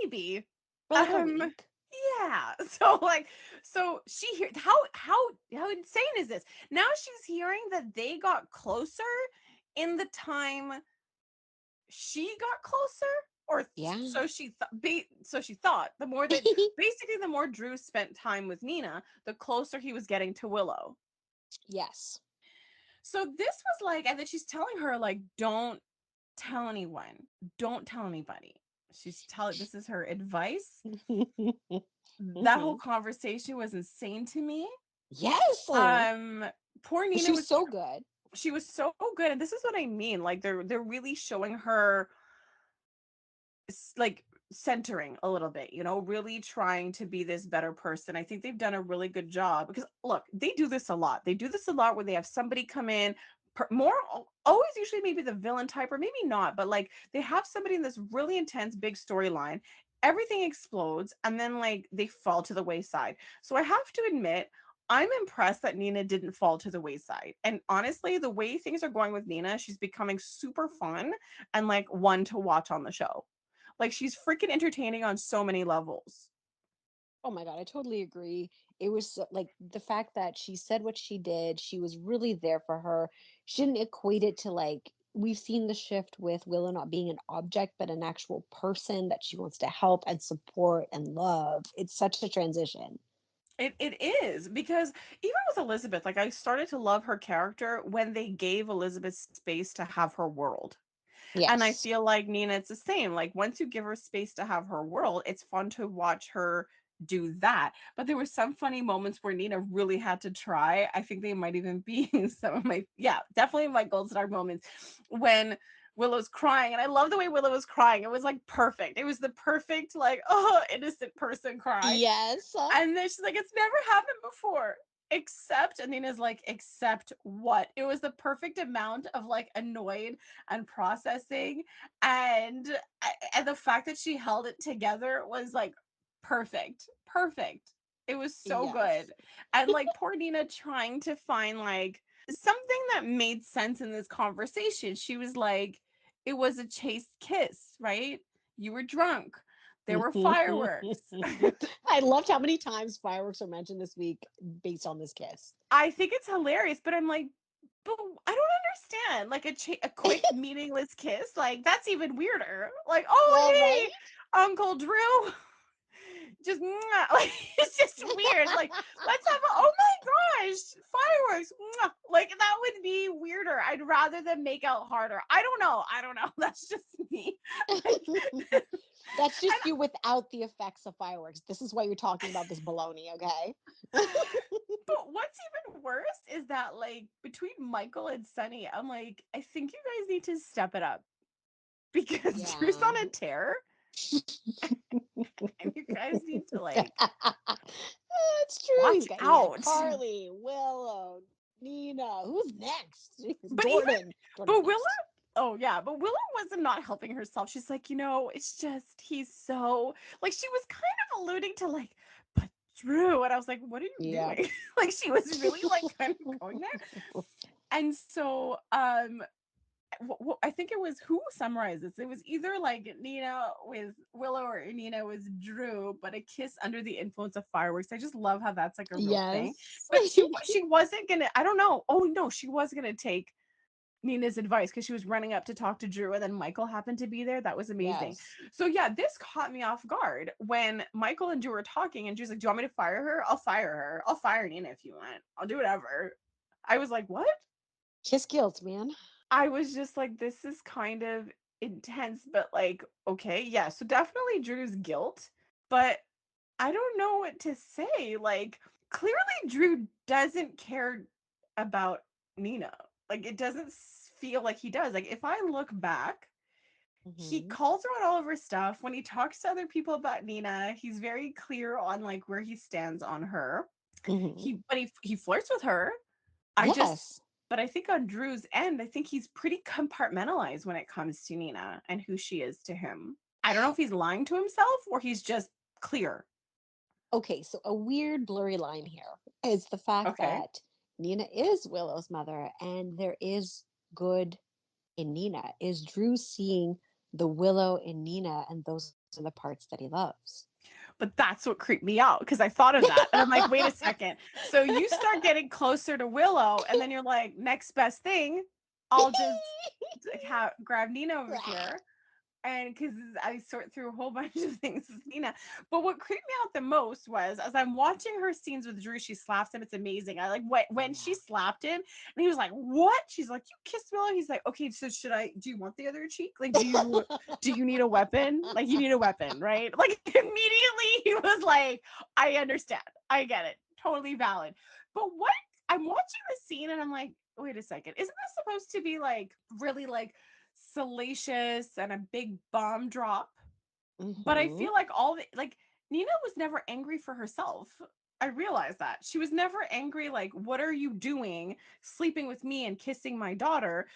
Maybe maybe. for like a Um week. yeah. So like so she hear how insane is this? Now she's hearing that they got closer in the time she got closer. or Yeah. so she thought. The more that basically the more Drew spent time with Nina, the closer he was getting to Willow. Yes. So this was like, and then she's telling her like, don't tell anyone, don't tell anybody. She's telling, this is her advice. That whole Mhm. conversation was insane to me. Yes. Um, Poor She Nina was was so good. she was so good, and this is what I mean. Like they're really showing her like centering a little bit, really trying to be this better person. I think they've done a really good job because look, they do this a lot. They do this a lot where they have somebody come in more always usually maybe the villain type or maybe not, but like they have somebody in this really intense big storyline. Everything explodes and then like they fall to the wayside. So I have to admit I'm impressed that Nina didn't fall to the wayside. And honestly, the way things are going with Nina, she's becoming super fun and like one to watch on the show. Like she's freaking entertaining on so many levels. Oh my God, I totally agree. It was like the fact that she said what she did, she was really there for her. She didn't equate it to like, we've seen the shift with Willow not being an object, but an actual person that she wants to help and support and love. It's such a transition. It is because even with Elizabeth, like I started to love her character when they gave Elizabeth space to have her world. And I Yes. feel like Nina, it's the same. Like once you give her space to have her world, it's fun to watch her do that. But there were some funny moments where Nina really had to try. I think they might even be some of my, yeah, definitely my gold star moments when Willow's crying. And I love the way Willow was crying. It was like perfect. It was the perfect, like, oh, innocent person cry. Yes. And then she's like, it's never happened before. Except, and Nina's like, except what? It was the perfect amount of like annoyed and processing. And and the fact that she held it together was like perfect. Perfect. It was so Yes. good. And like poor Nina trying to find like something that made sense in this conversation. She was like, it was a chaste kiss, right? You were drunk. There were fireworks. I loved how many times fireworks are mentioned this week based on this kiss. I think it's hilarious, but I'm like, but I don't understand. Like a quick meaningless kiss, like that's even weirder. Like, Well, oh right? hey, Uncle Drew, just mwah. Like it's just weird. Like let's have a oh my gosh, fireworks. Mwah. Like that would be weirder. I'd rather them make out harder. I don't know. I don't know. That's just me. Like, That's and just you without the effects of fireworks. This is why you're talking about this baloney, okay? but what's even worse is that like between Michael and Sunny, I'm like, I think you guys need to step it up because Drew's Yeah. on a tear and you guys need to like It's true. watch He's got, yeah, out. Carly, Willow, Nina. Who's next? But even Jordan. Jordan's but Willow, next. oh yeah, but Willow was not helping herself. She's like, it's just he's so like she was kind of alluding to like, but Drew, and I was like, what are you Yeah. doing? Like she was really like kind of going there. And so I think it was who summarized this. It was either like Nina with Willow or Nina with Drew, but a kiss under the influence of fireworks. I just love how that's like a real thing. Yes. But she wasn't gonna. I don't know. Oh no, she was gonna take Nina's advice because she was running up to talk to Drew, and then Michael happened to be there. That was amazing. Yes. So yeah, this caught me off guard when Michael and Drew were talking, and Drew's like, "Do you want me to fire her? I'll fire her. I'll fire Nina if you want. I'll do whatever." I was like, "What?" Kiss guilt, man. I was just like, this is kind of intense, but like, okay, yeah. So definitely Drew's guilt, but I don't know what to say. Like, clearly Drew doesn't care about Nina. Like, it doesn't feel like he does. Like, if I look back, he Hmm. calls her on all of her stuff. When he talks to other people about Nina, he's very clear on like where he stands on her. Hmm. He flirts with her. I just Yes. but I think on Drew's end, I think he's pretty compartmentalized when it comes to Nina and who she is to him. I don't know if he's lying to himself or he's just clear. Okay, so a weird blurry line here is the fact Okay. that Nina is Willow's mother and there is good in Nina. Is Drew seeing the Willow in Nina and those are the parts that he loves? But that's what creeped me out because I thought of that. And I'm like, wait a second. So you start getting closer to Willow, and then you're like, next best thing, I'll just grab Nina over here. and because I sort through a whole bunch of things with Nina. But what creeped me out the most was as I'm watching her scenes with Drew, she slaps him. It's amazing. I like when she Yeah. slapped him, and he was like, "What?" She's like, "You kissed Willow." He's like, "Okay, so should I? Do you want the other cheek? Like, do you need a weapon? Like, you need a weapon, right?" Like immediately he was like, "I understand. I get it. Totally valid." But what I'm watching the scene and I'm like, wait a second, isn't this supposed to be like really like salacious and a big bomb drop? But I Hmm. feel like all the like Nina was never angry for herself. I realized that. She was never angry like what are you doing sleeping with me and kissing my daughter?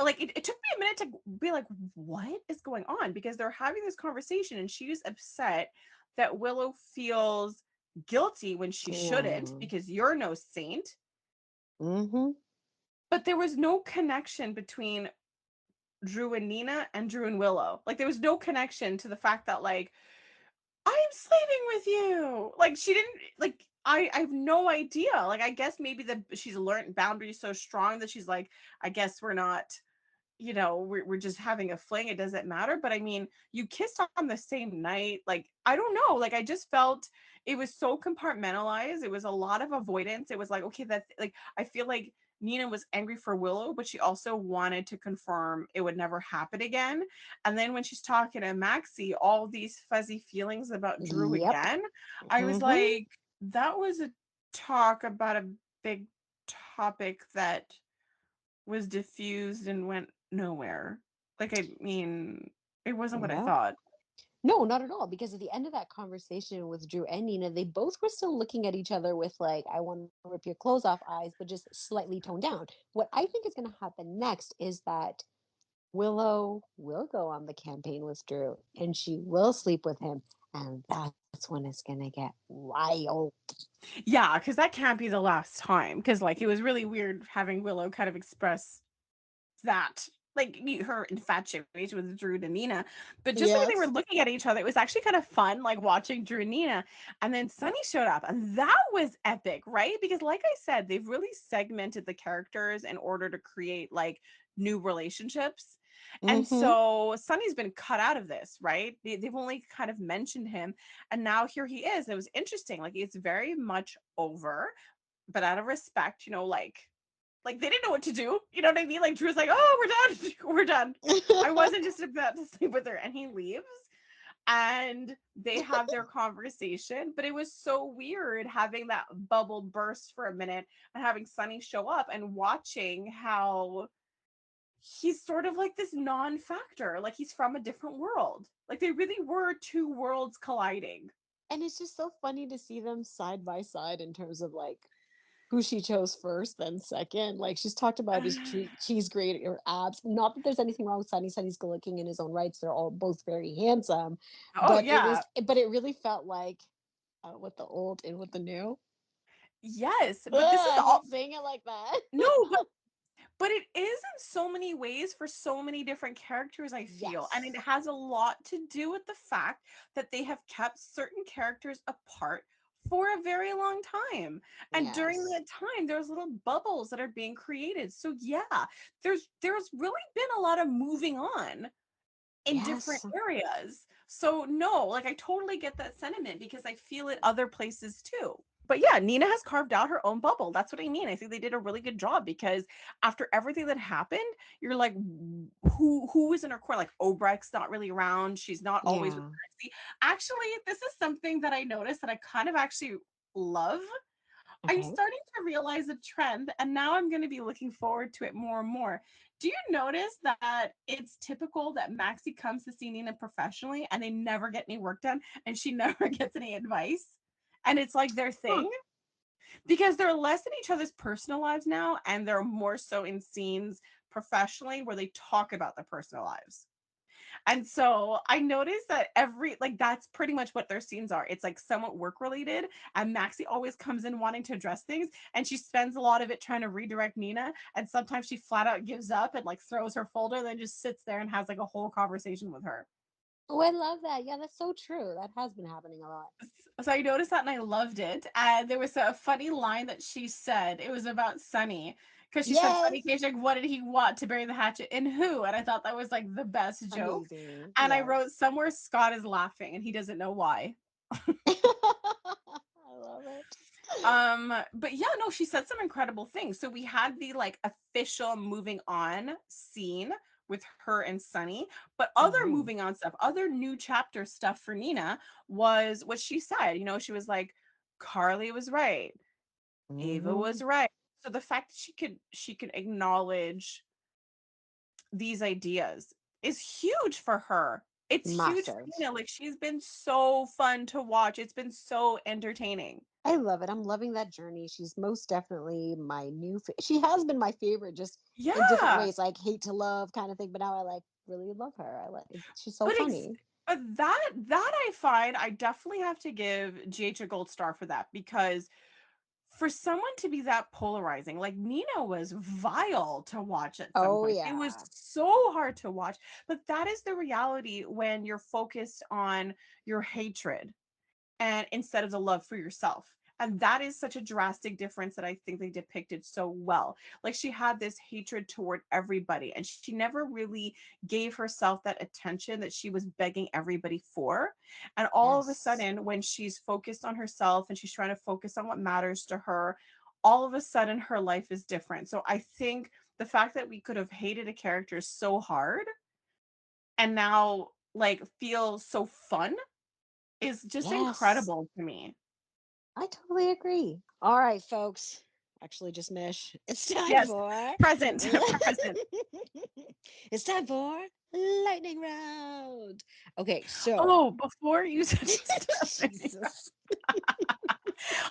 Like it took me a minute to be like what is going on because they're having this conversation and she's upset that Willow feels guilty when she shouldn't Yeah. because you're no saint, Hmm. but there was no connection between Drew and Nina and Drew and Willow. Like there was no connection to the fact that like I'm sleeping with you. Like she didn't like I have no idea. Like I guess maybe the she's learned boundaries so strong that she's like I guess we're not, we're just having a fling, it doesn't matter. But I mean, you kissed on the same night. Like I don't know, like I just felt it was so compartmentalized. It was a lot of avoidance. It was like okay, that's like I feel like Nina was angry for Willow, but she also wanted to confirm it would never happen again. And then when she's talking to Maxie, all these fuzzy feelings about Drew Yep. again, I was Hmm. like, that was a talk about a big topic that was diffused and went nowhere. Like, I mean, it wasn't what I Yeah. thought. No, not at all. Because at the end of that conversation with Drew and Nina, they both were still looking at each other with like, "I want to rip your clothes off" eyes, but just slightly toned down. What I think is going to happen next is that Willow will go on the campaign with Drew and she will sleep with him. And that's when it's going to get wild. Yeah, because that can't be the last time. Because, like, it was really weird having Willow kind of express that like her infatuation with Drew and Nina, but just the way they were Yes. looking at each other, it was actually kind of fun, like watching Drew and Nina. And then Sunny showed up, and that was epic, right? Because, like I said, they've really segmented the characters in order to create like new relationships. And Mm-hmm. so Sunny's been cut out of this, right? They've only kind of mentioned him, and now here he is. It was interesting. Like it's very much over, but out of respect, like they didn't know what to do. You know what I mean? Like Drew's like, "Oh, we're done. We're done." I wasn't just about to sleep with her, and he leaves, and they have their conversation. But it was so weird having that bubble burst for a minute and having Sunny show up and watching how he's sort of like this non-factor, like he's from a different world. Like they really were two worlds colliding. And it's just so funny to see them side by side in terms of like who she chose first, then second. Like she's talked about his cheese grater abs. Not that there's anything wrong with Sunny. Sunny's good looking in his own rights. They're all both very handsome, Oh but it yeah. was, but it really felt like with the old and with the new. Yes, Ugh, but this is I all hate saying it like that. no, but it is in so many ways for so many different characters, I feel. And it Yes. has a lot to do with the fact that they have kept certain characters apart for a very long time. And during Yes. that time, there's little bubbles that are being created. So yeah, there's really been a lot of moving on in different Yes. areas. So no, like I totally get that sentiment because I feel it other places too. But yeah, Nina has carved out her own bubble. That's what I mean. I think they did a really good job because after everything that happened, you're like, who is in her corner? Like Obrecht's not really around. She's not always with Yeah. Trixie. Actually, this is something that I noticed that I kind of actually love. I'm Okay. starting to realize a trend, and now I'm going to be looking forward to it more and more. Do you notice that it's typical that Maxie comes to see Nina professionally and they never get any work done and she never gets any advice? And it's like their Huh. thing because they're less in each other's personal lives now and they're more so in scenes professionally where they talk about their personal lives. And so I noticed that like that's pretty much what their scenes are. It's like somewhat work related. And Maxie always comes in wanting to address things. And she spends a lot of it trying to redirect Nina. And sometimes she flat out gives up and like throws her folder, and then just sits there and has like a whole conversation with her. Oh, I love that. Yeah, that's so true. That has been happening a lot. So I noticed that and I loved it. And there was a funny line that she said. It was about Sunny because she said, Yes. Sonny Cage, like, what did he want to bury the hatchet in who? And I thought that was like the best joke. Amazing. And I Yes. wrote somewhere Scott is laughing and he doesn't know why. I love it. But yeah, no, she said some incredible things. So we had the like official moving on scene with her and Sunny, but other Hmm. moving on stuff, other new chapter stuff for Nina was what she said. She was like, Carly was right, Ava Hmm. was right. So the fact that she could acknowledge these ideas is huge for her. It's huge for Massive. Nina. Like she's been so fun to watch. It's been so entertaining. I love it. I'm loving that journey. She's most definitely my she has been my favorite just in different Yeah. ways, like hate to love kind of thing, but now I like really love her. I like she's so But ex funny. but that I find I definitely have to give GH a gold star for that because for someone to be that polarizing, like Nina was vile to watch at some Oh point. It was yeah. so hard to watch, but that is the reality when you're focused on your hatred and instead of the love for yourself. And that is such a drastic difference that I think they depicted so well. Like she had this hatred toward everybody, and she never really gave herself that attention that she was begging everybody for. And all of a Yes. sudden, when she's focused on herself and she's trying to focus on what matters to her, all of a sudden her life is different. So I think the fact that we could have hated a character so hard and now like feel so fun is just Yes. incredible to me. I totally agree. All right, folks. Actually, just Mish. It's time Yes, for. present, present. It's time for lightning round. Okay, so Oh, before you start, Jesus.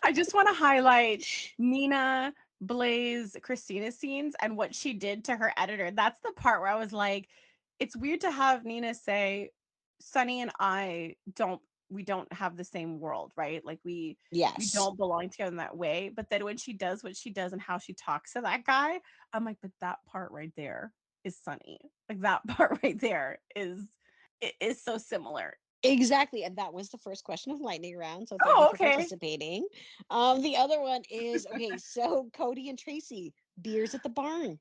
I just want to highlight Nina, Blaze, Christina's scenes and what she did to her editor. That's the part where I was like, it's weird to have Nina say, Sunny and I we don't have the same world, right? Like we Yes. don't belong together in that way. But then when she does what she does and how she talks to that guy, I'm like, but that part right there is Sunny. Like that part right there is so similar. Exactly. And that was the first question of lightning round. So thank you Oh, for okay. participating. The other one is okay, so Cody and Tracy, beers at the barn.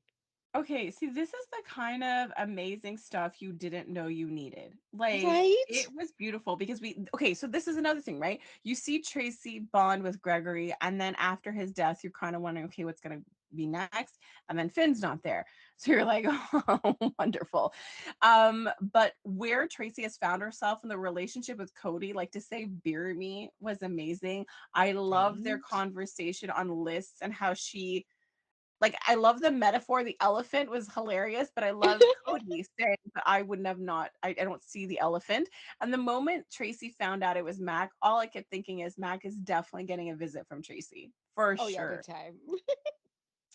Okay, see, this is the kind of amazing stuff you didn't know you needed. Like, Right? it was beautiful because okay, so this is another thing, right? You see Tracy bond with Gregory, and then after his death, you're kind of wondering, okay, what's going to be next? And then Finn's not there. So you're like, oh, wonderful. But where Tracy has found herself in the relationship with Cody, like to say beer me was amazing. I love their Right? conversation on lists and how she like, I love the metaphor, the elephant was hilarious, but I loved Cody saying that I wouldn't have not I don't see the elephant, and the moment Tracy found out it was Mac, all I kept thinking is Mac is definitely getting a visit from Tracy, for Oh yeah, big sure, time.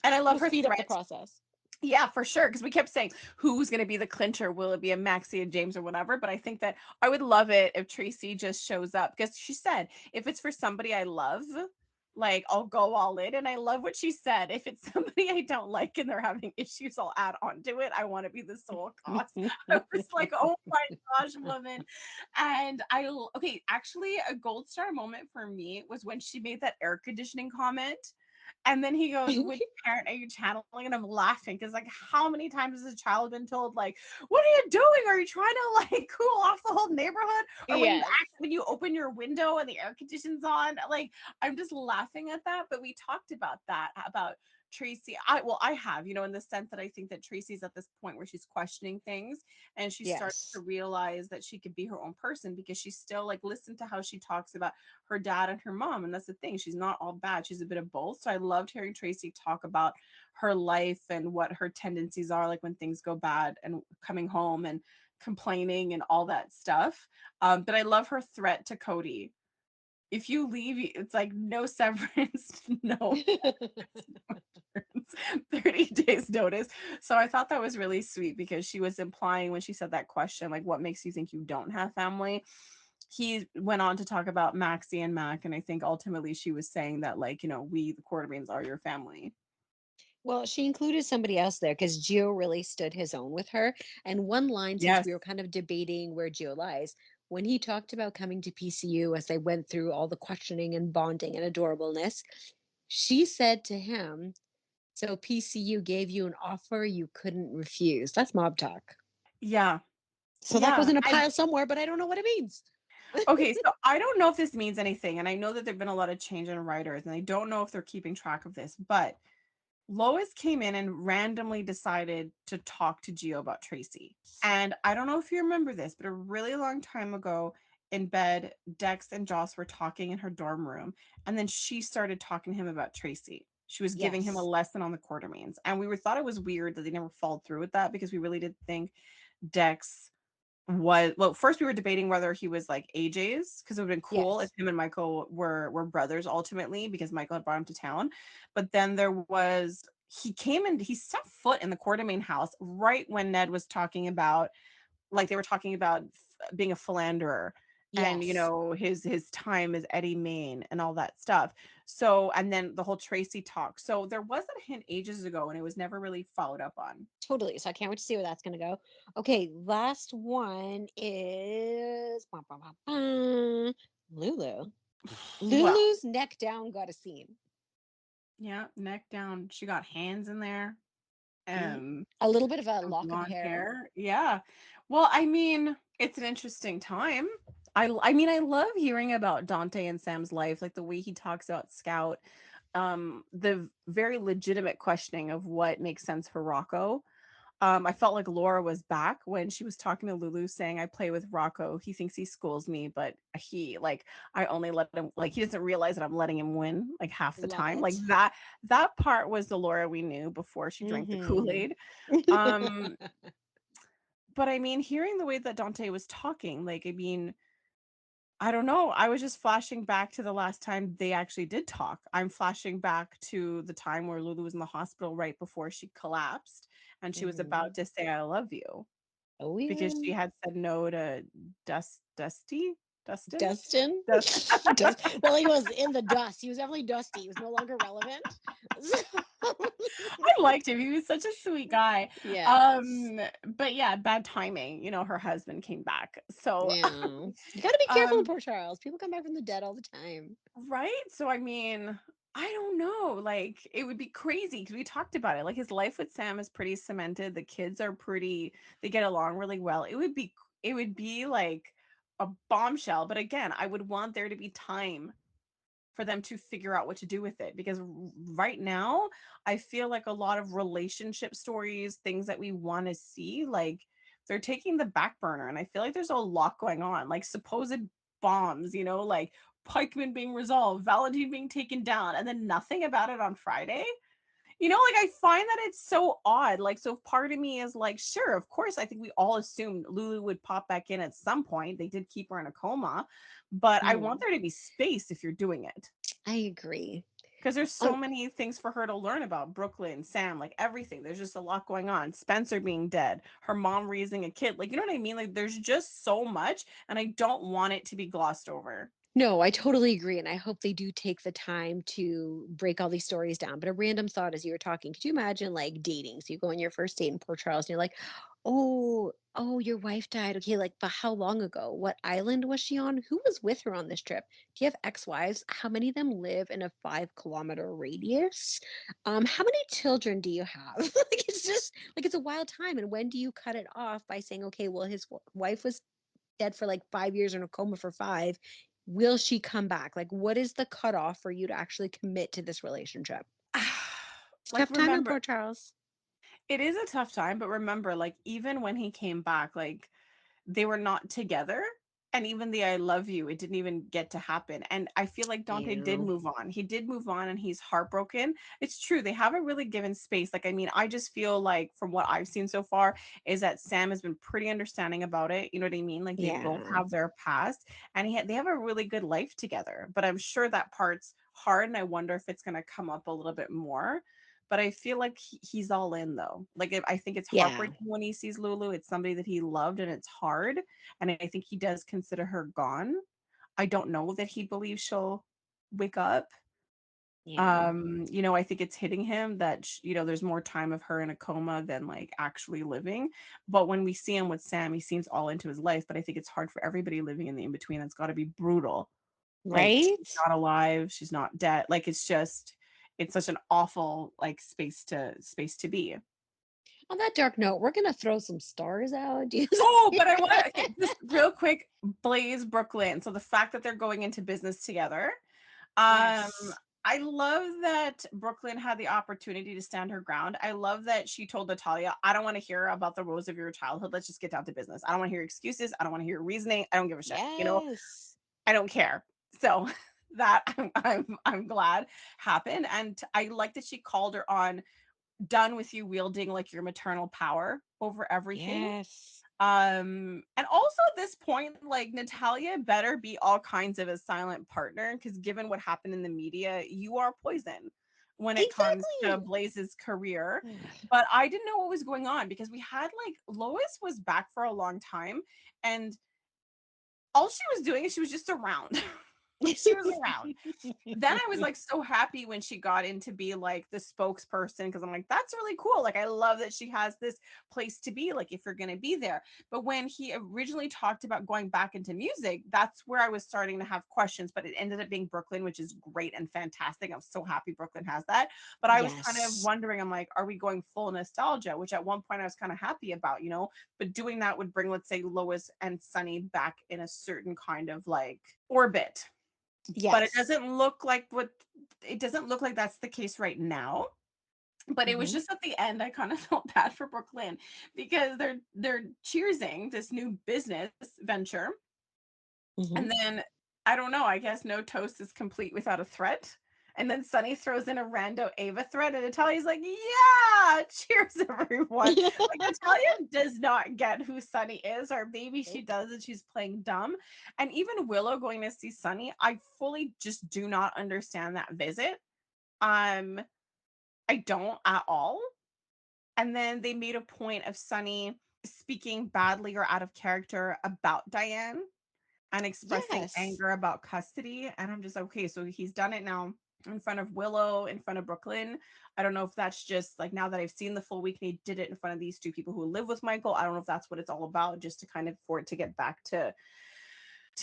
and I It'll love her speed up the threat. process. Yeah, for sure. Because we kept saying, "Who's gonna be the clincher? Will it be a Maxie, a James, or whatever?" But I think that I would love it if Tracy just shows up, because she said, "If it's for somebody I love, like, I'll go all in," and I love what she said. If it's somebody I don't like and they're having issues, I'll add on to it. I wanna be the sole cause. I was like, "Oh my gosh, woman." And okay, actually, a gold star moment for me was when she made that air conditioning comment, and then he goes, "Which parent are you channeling?" And I'm laughing because, like, how many times has a child been told, like, "What are you doing? Are you trying to like cool off the whole neighborhood?" Or Yes. when you open your window and the air conditioning's on. Like, I'm just laughing at that. But we talked about that about Tracy. I have, in the sense that I think that Tracy's at this point where she's questioning things and she's starting to Yes. realize that she could be her own person because she's still like listen to how she talks about her dad and her mom. And that's the thing. She's not all bad. She's a bit of both. So I loved hearing Tracy talk about her life and what her tendencies are like when things go bad and coming home and complaining and all that stuff. But I love her threat to Cody. If you leave, it's like no severance, no severance, 30 days notice. So I thought that was really sweet because she was implying when she said that question, like, what makes you think you don't have family? He went on to talk about Maxie and Mac, and I think ultimately she was saying that, like, we, the Quartermains, are your family. Well, she included somebody else there because Gio really stood his own with her. And one line, since Yes. we were kind of debating where Gio lies, when he talked about coming to PCU as they went through all the questioning and bonding and adorableness, she said to him, So PCU gave you an offer you couldn't refuse. That's mob talk. Yeah. So that goes Yeah. in a pile somewhere, but I don't know what it means. Okay, so I don't know if this means anything, and I know that there've been a lot of change in writers, and I don't know if they're keeping track of this, but Lois came in and randomly decided to talk to Gio about Tracy. And I don't know if you remember this, but a really long time ago in bed, Dex and Joss were talking in her dorm room, and then she started talking to him about Tracy. She was giving him a Yes. lesson on the quartermains, and we were thought it was weird that they never followed through with that because we really did think Dex was well, first we were debating whether he was like AJ's because it would have been cool if Yes. him and Michael were brothers ultimately because Michael had brought him to town. But then there was he came and he set foot in the Quartermain house right when Ned was talking about like they were talking about being a philanderer and Yes. his time as Eddie Main and all that stuff. So and then the whole Tracy talk. So there was a hint ages ago and it was never really followed up on. Totally. So I can't wait to see where that's going to go. Okay. Last one is Lulu. Well, Lulu's neck down got a scene. yeah, neck down. She got hands in there. Mhm. Um, A little bit of a some lock of blonde hair. hair. Yeah. Well, I mean, it's an interesting time. I mean, I love hearing about Dante and Sam's life, like the way he talks about Scout, the very legitimate questioning of what makes sense for Rocco. I felt like Laura was back when she was talking to Lulu saying, I play with Rocco. He thinks he schools me, but I only let him, like, he doesn't realize that I'm letting him win like half the Love time. Like it. that part was the Laura we knew before she drank the Hmm. Kool-Aid. Um, but I mean, hearing the way that Dante was talking, like, I mean, I don't know. I was just flashing back to the last time they actually did talk. I'm flashing back to the time where Lulu was in the hospital right before she collapsed and she was about Hmm. to say, I love you Oh, because yeah. she had said no to Dustin? Dustin? Dust- Well, he was in the dust. He was definitely dusty. He was no longer relevant. So- I liked him. He was such a sweet guy. yes. But yeah, bad timing. Her husband came back. So, Yeah. You got to be careful with um, poor Charles. People come back from the dead all the time. right? So I mean, I don't know. Like it would be crazy because we talked about it. Like his life with Sam is pretty cemented. The kids are pretty they get along really well. It would be like a bombshell. But again, I would want there to be time for them to figure out what to do with it because right now I feel like a lot of relationship stories, things that we want to see, like they're taking the back burner and I feel like there's a lot going on, like supposed bombs, like Pikeman being resolved, Valentine being taken down, and then nothing about it on Friday. Like I find that it's so odd. Like, so part of me is like, sure, of course, I think we all assumed Lulu would pop back in at some point. They did keep her in a coma, but I want Mm, there to be space if you're doing it. I agree. Because there's so Um, many things for her to learn about Brooklyn, Sam, like everything. There's just a lot going on. Spencer being dead, her mom raising a kid. Like, you know what I mean? Like, there's just so much, and I don't want it to be glossed over. no, I totally agree. And I hope they do take the time to break all these stories down. But a random thought as you were talking, could you imagine like dating? So you go on your first date in Port Charles and you're like, oh, your wife died. Okay, like, but how long ago? What island was she on? Who was with her on this trip? Do you have ex-wives? How many of them live in a 5 kilometer radius? How many children do you have? Like it's just like it's a wild time. And when do you cut it off by saying, okay, well, his wife was dead for like 5 years or in a coma for five. Will she come back? Like, what is the cutoff for you to actually commit to this relationship? It's a Like, tough time in remember, Port Charles. it is a tough time, but remember, like, even when he came back, like, they were not together. And even the I love you, it didn't even get to happen. And I feel like Dante did Yeah. move on. He did move on and he's heartbroken. It's true. They haven't really given space. Like, I mean, I just feel like from what I've seen so far is that Sam has been pretty understanding about it. You know what I mean? Like they both Yeah. have their past and they have a really good life together. But I'm sure that part's hard. And I wonder if it's going to come up a little bit more. But I feel like he's all in though. Like I think it's Yeah. heartbreaking when he sees Lulu. It's somebody that he loved and it's hard. And I think he does consider her gone. I don't know that he believes she'll wake up. Yeah. I think it's hitting him that there's more time of her in a coma than like actually living. But when we see him with Sam, he seems all into his life. But I think it's hard for everybody living in the in between. That's got to be brutal. Like she's Right? not alive, she's not dead. Like it's such an awful like space to be. On that dark note, we're gonna throw some stars out. Do you Oh, see? but I want to, okay, just real quick, Blaze Brooklyn. So the fact that they're going into business together. Um, Yes. I love that Brooklyn had the opportunity to stand her ground. I love that she told Natalia, I don't want to hear about the woes of your childhood. Let's just get down to business. I don't want to hear excuses. I don't want to hear reasoning. I don't give a shit. You know, Yes. I don't care. So that I'm glad happened. And I like that she called her on done with you wielding like your maternal power over everything. Yes. And also at this point, like Natalia better be all kinds of a silent partner because given what happened in the media, you are poison when it comes to Exactly. Blaze's career. Ugh. But I didn't know what was going on because we had like Lois was back for a long time and all she was doing is she was just around. She was around. Then I was like so happy when she got in to be like the spokesperson because I'm like, that's really cool. Like, I love that she has this place to be, like, if you're going to be there. But when he originally talked about going back into music, that's where I was starting to have questions. But it ended up being Brooklyn, which is great and fantastic. I'm so happy Brooklyn has that. But I was kind of Yes. wondering, I'm like, are we going full nostalgia? Which at one point I was kind of happy about, you know? But doing that would bring, let's say, Lois and Sunny back in a certain kind of like orbit, but Yes. it doesn't look like that's the case right now. But it was Hmm. just at the end I kind of felt bad for Brooklyn because they're cheersing this new business venture, Hmm. and then I don't know, I guess no toast is complete without a threat. And then Sunny throws in a rando Ava threat, and Natalia's like, "Yeah, cheers, everyone." Like Natalia does not get who Sunny is, or maybe she Nope. does, and she's playing dumb. And even Willow going to see Sunny, I fully just do not understand that visit. Um, I don't at all. And then they made a point of Sunny speaking badly or out of character about Diane and expressing Yes. anger about custody. And I'm just like, okay, so he's done it now in front of Willow, in front of Brooklyn. I don't know if that's just like now that I've seen the full week and he did it in front of these two people who live with Michael. I don't know if that's what it's all about, just to kind of for it to get back to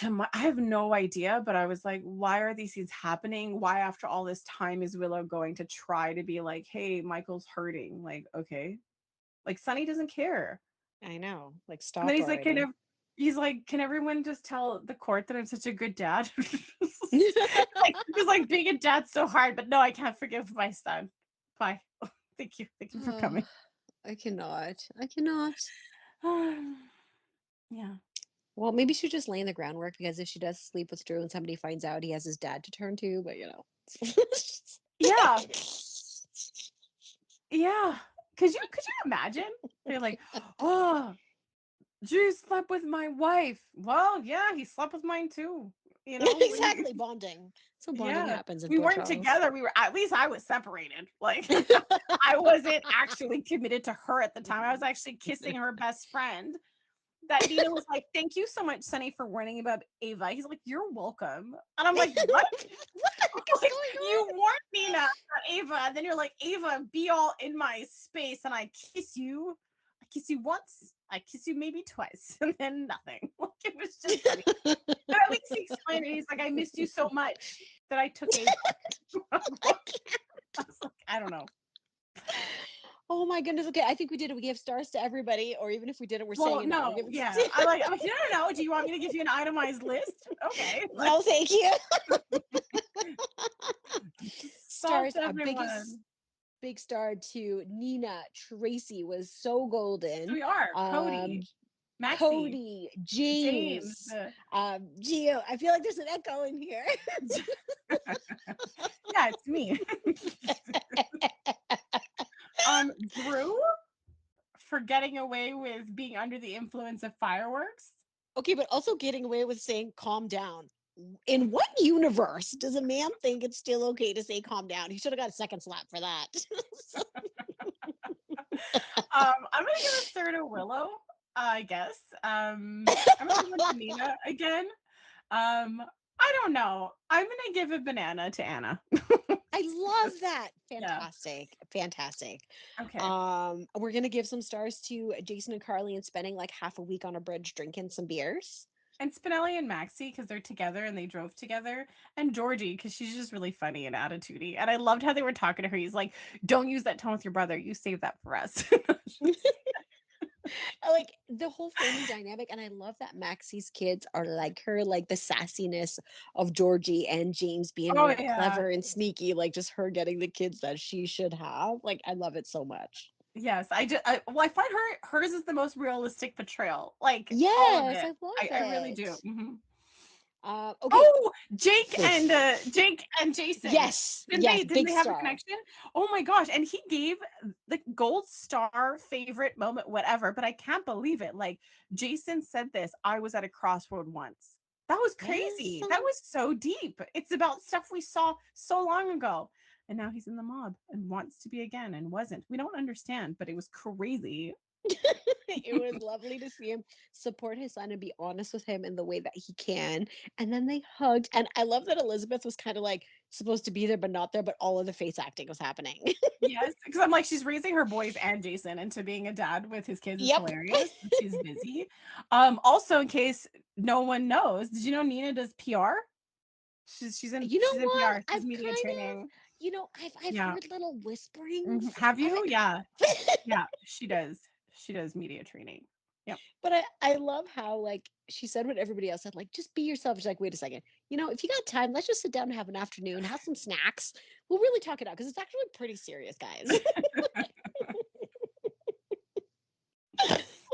my, I have no idea, but I was like, why are these things happening? Why after all this time is Willow going to try to be like, hey, Michael's hurting? Like, okay. Like Sunny doesn't care. I know. Like, And then stop he's like, already. he's like, can everyone just tell the court that I'm such a good dad? Like, because like being a dad's so hard, but no, I can't forgive my son. Bye. Thank you. Thank you for Oh, coming. I cannot. I cannot. Yeah. Well, maybe she's just laying the groundwork because if she does sleep with Drew and somebody finds out he has his dad to turn to, but you know. Yeah. Yeah. Could you imagine? They're like, oh, Drew slept with my wife. Well, yeah, he slept with mine too. You know, Exactly, bonding. So bonding yeah. happens in We Port weren't Charles. together. We were at least I was separated. Like I wasn't actually committed to her at the time. I was actually kissing her best friend. That Nina was like, "Thank you so much, Sunny, for warning about Ava." He's like, "You're welcome." And I'm like, "What?" What the heck is Like going you on? warned Nina about Ava, and then you're like, "Ava, be all in my space," and I kiss you. I kiss you once. I kiss you maybe twice, and then nothing. Like it was just funny. But at least he explained it. He's like, "I missed you so much that I took Ava." I I can't. was like, "I don't know." Oh my goodness. Okay, I think we did it. We gave stars to everybody, or even if we didn't, we're Well, saying it now. We're no, giving yeah. stars. I'm like, no, no, no. Do you want me to give you an itemized list? Okay. Like, No, thank you. stars Stars, to our biggest everyone. big star to Nina. Tracy was so So golden. we are Um, Cody, Maxie, Cody, James. James, Gio. I feel like there's an echo in here. Yeah, it's me. Drew for getting away with being under the influence of fireworks. Okay, but also getting away with saying calm down. In what universe does a man think it's still okay to say calm down? He should have got a second slap for that. I'm gonna give a third to Willow, I guess. I'm gonna give one to Nina again. I don't know. I'm gonna give a banana to Anna. I love that. Yeah. Fantastic. Fantastic. Okay. We're gonna give some stars to Jason and Carly and spending like half a week on a bridge drinking some beers. And Spinelli and Maxie, because they're together and they drove together. And Georgie, because she's just really funny and attitudey. And I loved how they were talking to her. He's like, don't use that tone with your brother. You save that for us. I like the whole family dynamic, and I love that Maxie's kids are like her, like the sassiness of Georgie and James being Oh, real yeah. clever and sneaky, like just her getting the kids that she should have. Like I love it so much. Yes. Well, I find hers is the most realistic portrayal. Like all of Yes, it. I love I really do. it. Mhm. Okay. Oh, Jake and Jason. Yes, Didn't yes, didn't big they have a star. connection? Oh my gosh, and he gave the gold star favorite moment whatever, but I can't believe it. Like Jason said this, I was at a crossroad once. That was Yes. crazy. That was so deep. It's about stuff we saw so long ago. And now he's in the mob and wants to be again and wasn't. We don't understand, but it was crazy. It was lovely to see him support his son and be honest with him in the way that he can. And then they hugged. And I love that Elizabeth was kind of like supposed to be there, but not there, but all of the face acting was happening. Yes, because I'm like, she's raising her boys and Jason into being a dad with his kids is Yep. hilarious. She's busy. Also, in case no one knows, did you know Nina does PR? You know She's in what? PR. She's I've media kind of, training. I've Yeah. heard little Mhm. whisperings. Have I you? Yeah. Yeah. She does. She does media training. Yep. but I love how like she said what everybody else said, like just be yourself. She's like, wait a second, if you got time, let's just sit down and have an afternoon, have some snacks. We'll really talk it out because it's actually pretty serious, guys.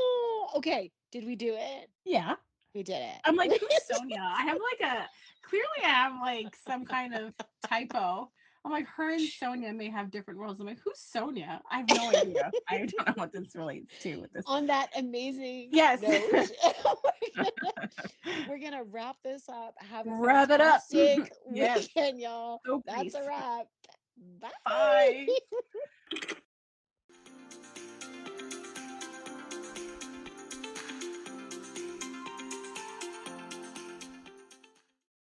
Oh, okay. Did we do it? Yeah. We did it. I'm like, who's Sonia? I have like clearly I have like some kind of typo. I'm like, her and Sonia may have different roles. I'm like, who's Sonia? I have no idea. I don't know what this relates to with this. On that amazing Yes. note, we're gonna wrap this up. Have a Wrap it up. fantastic Yes. weekend, y'all. So That's a peace. wrap. Bye. Bye.